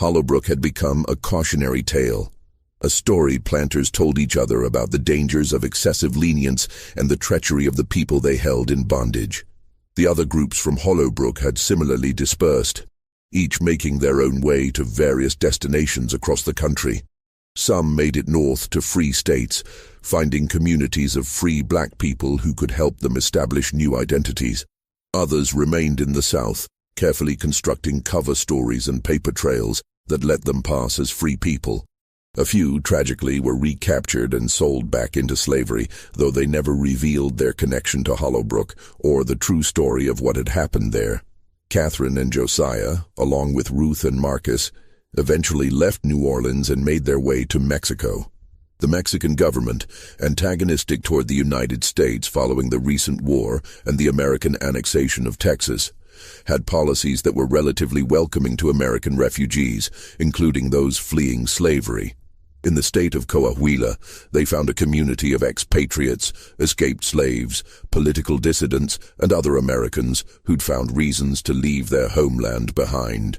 Hollowbrook had become a cautionary tale, a story planters told each other about the dangers of excessive lenience and the treachery of the people they held in bondage. The other groups from Hollowbrook had similarly dispersed, each making their own way to various destinations across the country. Some made it north to free states, finding communities of free black people who could help them establish new identities. Others remained in the South, carefully constructing cover stories and paper trails that let them pass as free people. A few, tragically, were recaptured and sold back into slavery, though they never revealed their connection to Hollowbrook or the true story of what had happened there. Catherine and Josiah, along with Ruth and Marcus, eventually left New Orleans and made their way to Mexico. The Mexican government, antagonistic toward the United States following the recent war and the American annexation of Texas, had policies that were relatively welcoming to American refugees, including those fleeing slavery. In the state of Coahuila, they found a community of expatriates, escaped slaves, political dissidents, and other Americans who'd found reasons to leave their homeland behind.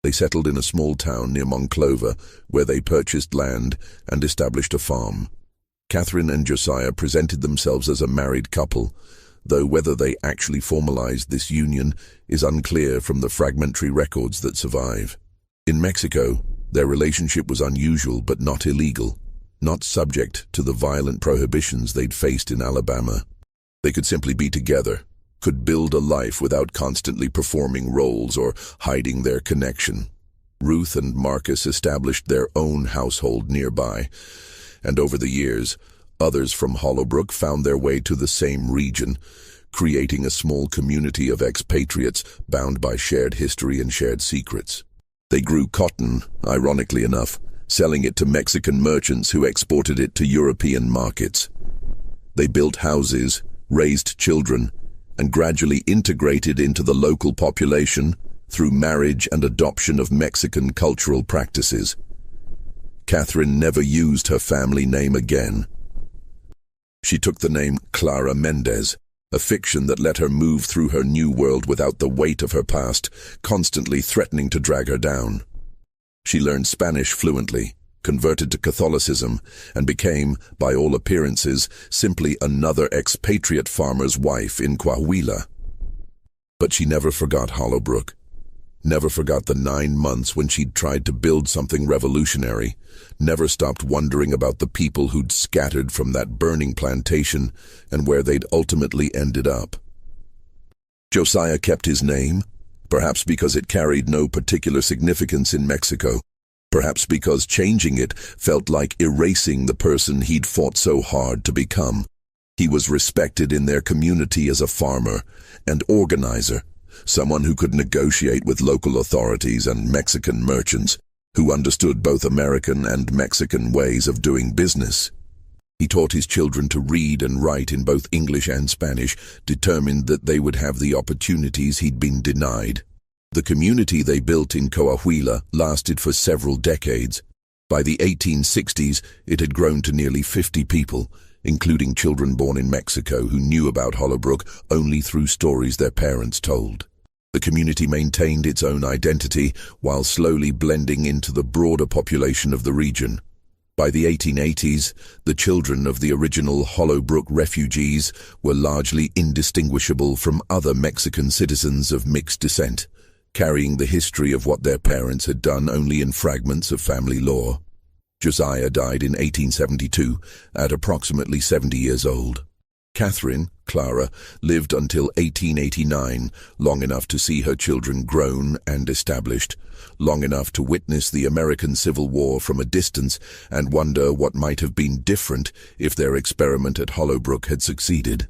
They settled in a small town near Monclova, where they purchased land and established a farm. Catherine and Josiah presented themselves as a married couple, though whether they actually formalized this union is unclear from the fragmentary records that survive. In Mexico, their relationship was unusual but not illegal, not subject to the violent prohibitions they'd faced in Alabama. They could simply be together, could build a life without constantly performing roles or hiding their connection. Ruth and Marcus established their own household nearby, and over the years, others from Hollowbrook found their way to the same region, creating a small community of expatriates bound by shared history and shared secrets. They grew cotton, ironically enough, selling it to Mexican merchants who exported it to European markets. They built houses, raised children, and gradually integrated into the local population through marriage and adoption of Mexican cultural practices. Catherine never used her family name again. She took the name Clara Mendez, a fiction that let her move through her new world without the weight of her past, constantly threatening to drag her down. She learned Spanish fluently, converted to Catholicism, and became, by all appearances, simply another expatriate farmer's wife in Coahuila. But she never forgot Hollowbrook. Never forgot the 9 months when she'd tried to build something revolutionary, never stopped wondering about the people who'd scattered from that burning plantation and where they'd ultimately ended up. Josiah kept his name, perhaps because it carried no particular significance in Mexico, perhaps because changing it felt like erasing the person he'd fought so hard to become. He was respected in their community as a farmer and organizer, someone who could negotiate with local authorities and Mexican merchants, who understood both American and Mexican ways of doing business. He taught his children to read and write in both English and Spanish, determined that they would have the opportunities he'd been denied. The community they built in Coahuila lasted for several decades. By the 1860s, it had grown to nearly 50 people, including children born in Mexico who knew about Hollowbrook only through stories their parents told. The community maintained its own identity while slowly blending into the broader population of the region. By the 1880s, the children of the original Hollowbrook refugees were largely indistinguishable from other Mexican citizens of mixed descent, carrying the history of what their parents had done only in fragments of family lore. Josiah died in 1872 at approximately 70 years old. Catherine, Clara, lived until 1889, long enough to see her children grown and established, long enough to witness the American Civil War from a distance and wonder what might have been different if their experiment at Hollowbrook had succeeded.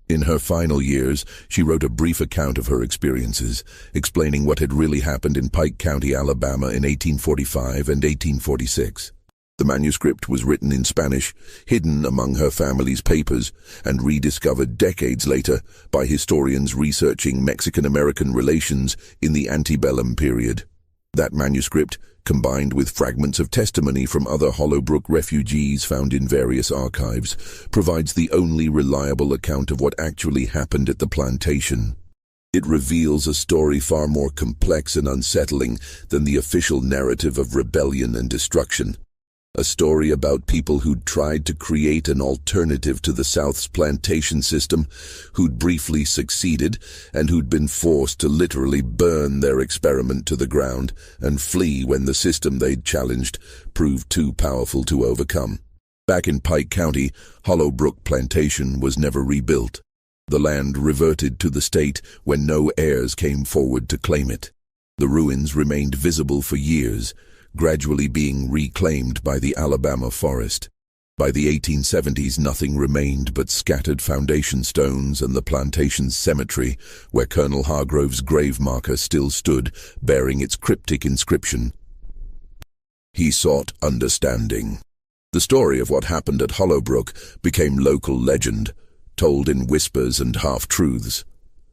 In her final years, she wrote a brief account of her experiences, explaining what had really happened in Pike County, Alabama in 1845 and 1846. The manuscript was written in Spanish, hidden among her family's papers, and rediscovered decades later by historians researching Mexican-American relations in the antebellum period. That manuscript, combined with fragments of testimony from other Hollowbrook refugees found in various archives, provides the only reliable account of what actually happened at the plantation. It reveals a story far more complex and unsettling than the official narrative of rebellion and destruction. A story about people who'd tried to create an alternative to the South's plantation system, who'd briefly succeeded, and who'd been forced to literally burn their experiment to the ground and flee when the system they'd challenged proved too powerful to overcome. Back in Pike County, Hollowbrook Plantation was never rebuilt. The land reverted to the state when no heirs came forward to claim it. The ruins remained visible for years, gradually being reclaimed by the Alabama forest. By the 1870s, nothing remained but scattered foundation stones and the plantation's cemetery, where Colonel Hargrove's grave marker still stood, bearing its cryptic inscription. He sought understanding. The story of what happened at Hollowbrook became local legend, told in whispers and half-truths.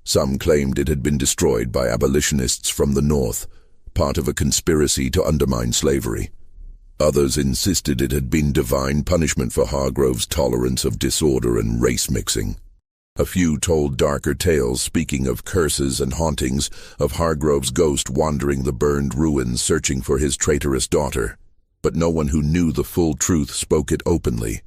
Some claimed it had been destroyed by abolitionists from the North, part of a conspiracy to undermine slavery. Others insisted it had been divine punishment for Hargrove's tolerance of disorder and race mixing. A few told darker tales, speaking of curses and hauntings, of Hargrove's ghost wandering the burned ruins searching for his traitorous daughter. But no one who knew the full truth spoke it openly.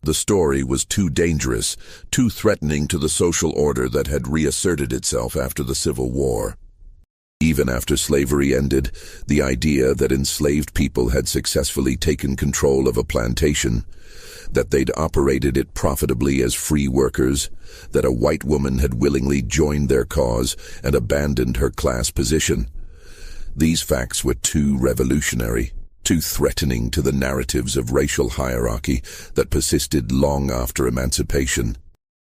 The story was too dangerous, too threatening to the social order that had reasserted itself after the Civil War. Even after slavery ended, the idea that enslaved people had successfully taken control of a plantation, that they'd operated it profitably as free workers, that a white woman had willingly joined their cause and abandoned her class position. These facts were too revolutionary, too threatening to the narratives of racial hierarchy that persisted long after emancipation.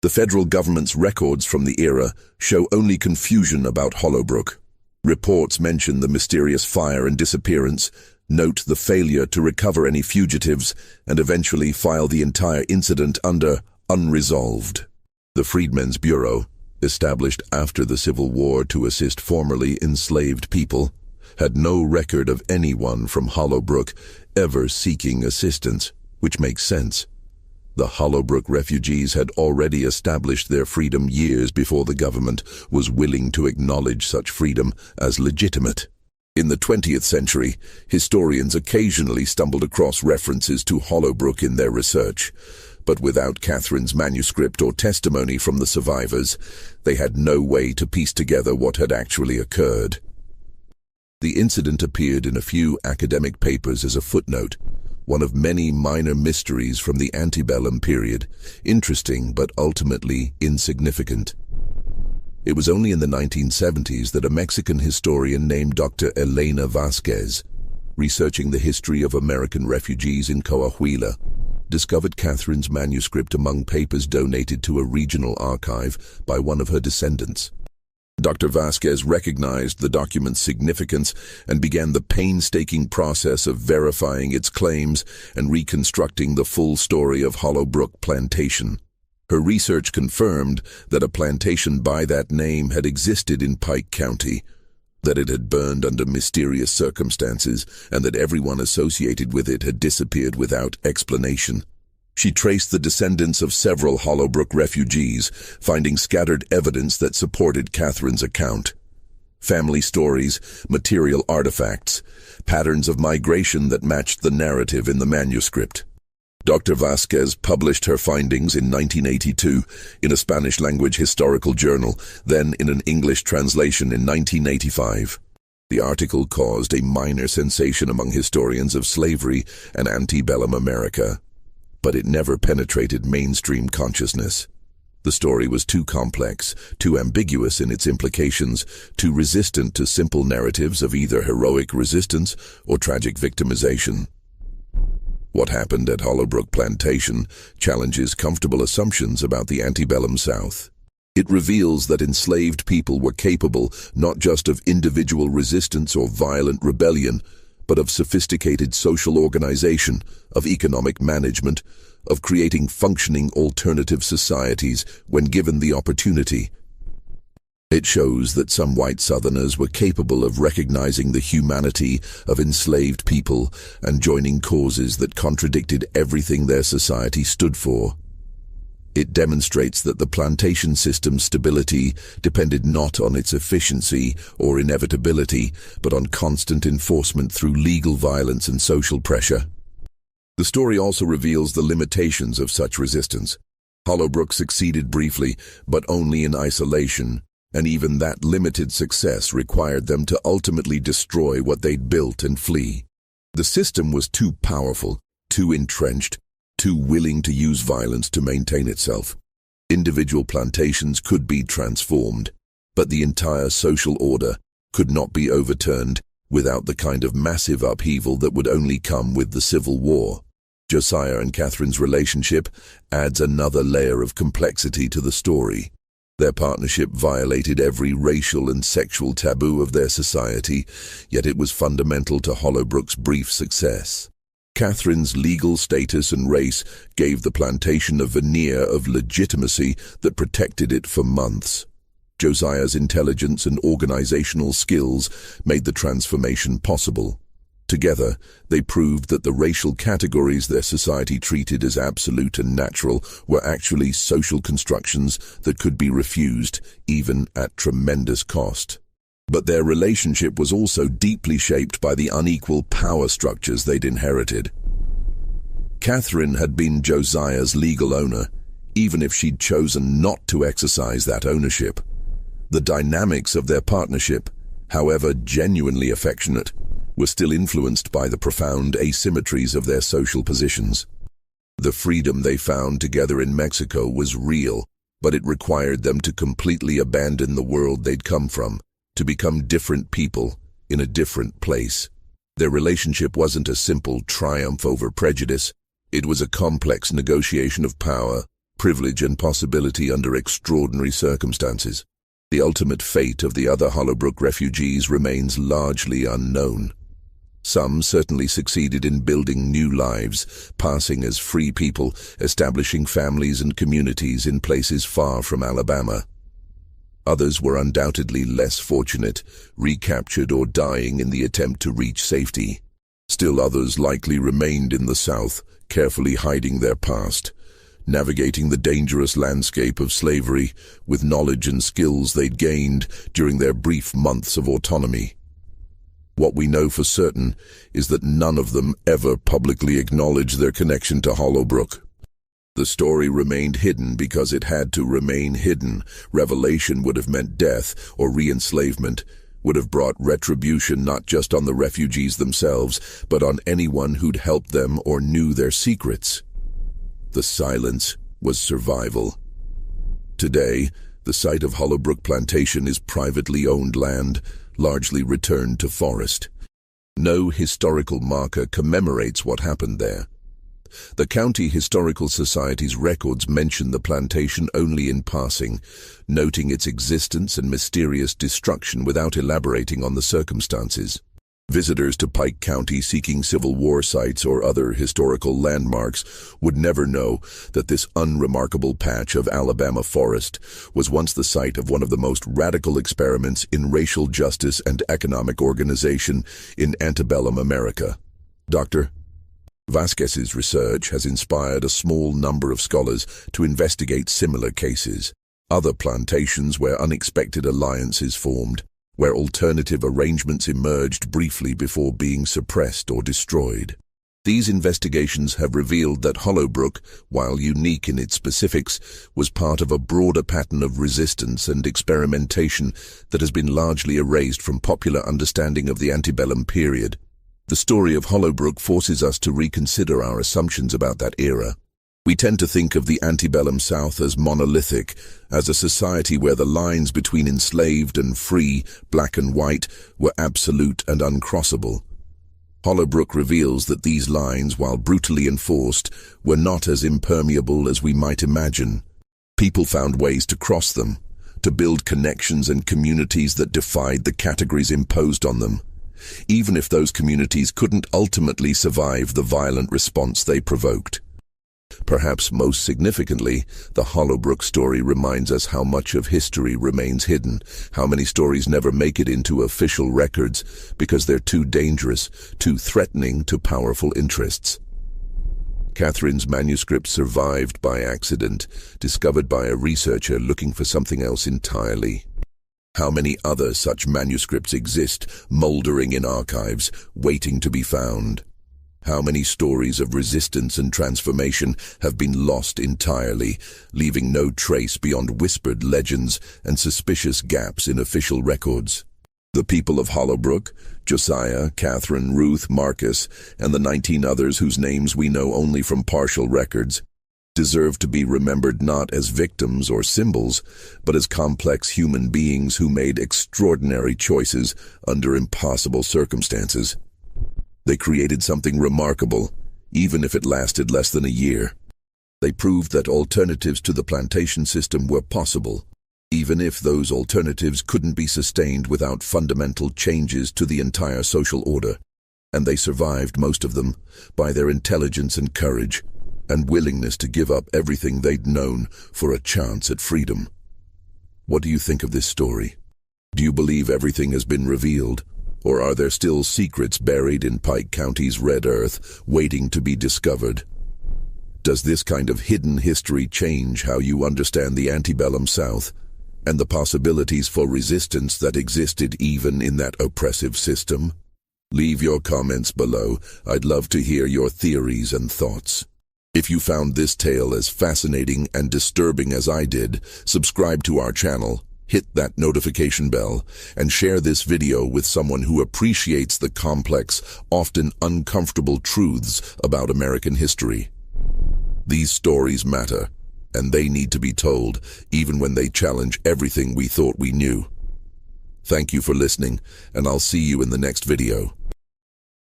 The federal government's records from the era show only confusion about Hollowbrook. Reports mention the mysterious fire and disappearance, note the failure to recover any fugitives, and eventually file the entire incident under unresolved. The Freedmen's Bureau, established after the Civil War to assist formerly enslaved people, had no record of anyone from Hollowbrook ever seeking assistance, which makes sense. The Hollowbrook refugees had already established their freedom years before the government was willing to acknowledge such freedom as legitimate. In the 20th century, historians occasionally stumbled across references to Hollowbrook in their research, but without Catherine's manuscript or testimony from the survivors, they had no way to piece together what had actually occurred. The incident appeared in a few academic papers as a footnote, one of many minor mysteries from the antebellum period, interesting but ultimately insignificant. It was only in the 1970s that a Mexican historian named Dr. Elena Vasquez, researching the history of American refugees in Coahuila, discovered Catherine's manuscript among papers donated to a regional archive by one of her descendants. Dr. Vasquez recognized the document's significance and began the painstaking process of verifying its claims and reconstructing the full story of Hollowbrook Plantation. Her research confirmed that a plantation by that name had existed in Pike County, that it had burned under mysterious circumstances, and that everyone associated with it had disappeared without explanation. She traced the descendants of several Hollowbrook refugees, finding scattered evidence that supported Catherine's account. Family stories, material artifacts, patterns of migration that matched the narrative in the manuscript. Dr. Vasquez published her findings in 1982 in a Spanish-language historical journal, then in an English translation in 1985. The article caused a minor sensation among historians of slavery and antebellum America, but it never penetrated mainstream consciousness. The story was too complex, too ambiguous in its implications, too resistant to simple narratives of either heroic resistance or tragic victimization. What happened at Hollowbrook Plantation challenges comfortable assumptions about the antebellum South. It reveals that enslaved people were capable not just of individual resistance or violent rebellion, but of sophisticated social organization, of economic management, of creating functioning alternative societies when given the opportunity. It shows that some white Southerners were capable of recognizing the humanity of enslaved people and joining causes that contradicted everything their society stood for. It demonstrates that the plantation system's stability depended not on its efficiency or inevitability, but on constant enforcement through legal violence and social pressure. The story also reveals the limitations of such resistance. Hollowbrook succeeded briefly, but only in isolation, and even that limited success required them to ultimately destroy what they'd built and flee. The system was too powerful, too entrenched, too willing to use violence to maintain itself. Individual plantations could be transformed, but the entire social order could not be overturned without the kind of massive upheaval that would only come with the Civil War. Josiah and Catherine's relationship adds another layer of complexity to the story. Their partnership violated every racial and sexual taboo of their society, yet it was fundamental to Hollowbrook's brief success. Catherine's legal status and race gave the plantation a veneer of legitimacy that protected it for months. Josiah's intelligence and organizational skills made the transformation possible. Together, they proved that the racial categories their society treated as absolute and natural were actually social constructions that could be refused, even at tremendous cost. But their relationship was also deeply shaped by the unequal power structures they'd inherited. Catherine had been Josiah's legal owner, even if she'd chosen not to exercise that ownership. The dynamics of their partnership, however genuinely affectionate, were still influenced by the profound asymmetries of their social positions. The freedom they found together in Mexico was real, but it required them to completely abandon the world they'd come from, to become different people in a different place. Their relationship wasn't a simple triumph over prejudice. It was a complex negotiation of power, privilege, and possibility under extraordinary circumstances. The ultimate fate of the other Hollowbrook refugees remains largely unknown. Some certainly succeeded in building new lives, passing as free people, establishing families and communities in places far from Alabama. Others were undoubtedly less fortunate, recaptured or dying in the attempt to reach safety. Still others likely remained in the South, carefully hiding their past, navigating the dangerous landscape of slavery with knowledge and skills they'd gained during their brief months of autonomy. What we know for certain is that none of them ever publicly acknowledged their connection to Hollowbrook. The story remained hidden because it had to remain hidden. Revelation would have meant death or re-enslavement, would have brought retribution not just on the refugees themselves, but on anyone who'd helped them or knew their secrets. The silence was survival. Today, the site of Hollowbrook Plantation is privately owned land, largely returned to forest. No historical marker commemorates what happened there. The County Historical Society's records mention the plantation only in passing, noting its existence and mysterious destruction without elaborating on the circumstances. Visitors to Pike County seeking Civil War sites or other historical landmarks would never know that this unremarkable patch of Alabama forest was once the site of one of the most radical experiments in racial justice and economic organization in antebellum America. Dr. Vasquez's research has inspired a small number of scholars to investigate similar cases, other plantations where unexpected alliances formed, where alternative arrangements emerged briefly before being suppressed or destroyed. These investigations have revealed that Hollowbrook, while unique in its specifics, was part of a broader pattern of resistance and experimentation that has been largely erased from popular understanding of the antebellum period. The story of Hollowbrook forces us to reconsider our assumptions about that era. We tend to think of the antebellum South as monolithic, as a society where the lines between enslaved and free, black and white, were absolute and uncrossable. Hollowbrook reveals that these lines, while brutally enforced, were not as impermeable as we might imagine. People found ways to cross them, to build connections and communities that defied the categories imposed on them, even if those communities couldn't ultimately survive the violent response they provoked. Perhaps most significantly, the Hollowbrook story reminds us how much of history remains hidden, how many stories never make it into official records because they're too dangerous, too threatening to powerful interests. Catherine's manuscript survived by accident, discovered by a researcher looking for something else entirely. How many other such manuscripts exist, moldering in archives, waiting to be found? How many stories of resistance and transformation have been lost entirely, leaving no trace beyond whispered legends and suspicious gaps in official records? The people of Hollowbrook, Josiah, Catherine, Ruth, Marcus, and the 19 others whose names we know only from partial records, deserve to be remembered not as victims or symbols, but as complex human beings who made extraordinary choices under impossible circumstances. They created something remarkable, even if it lasted less than a year. They proved that alternatives to the plantation system were possible, even if those alternatives couldn't be sustained without fundamental changes to the entire social order. And they survived, most of them, by their intelligence and courage, and willingness to give up everything they'd known for a chance at freedom. What do you think of this story? Do you believe everything has been revealed, or are there still secrets buried in Pike County's red earth, waiting to be discovered? Does this kind of hidden history change how you understand the antebellum South, and the possibilities for resistance that existed even in that oppressive system? Leave your comments below. I'd love to hear your theories and thoughts. If you found this tale as fascinating and disturbing as I did, subscribe to our channel, hit that notification bell, and share this video with someone who appreciates the complex, often uncomfortable truths about American history. These stories matter, and they need to be told, even when they challenge everything we thought we knew. Thank you for listening, and I'll see you in the next video.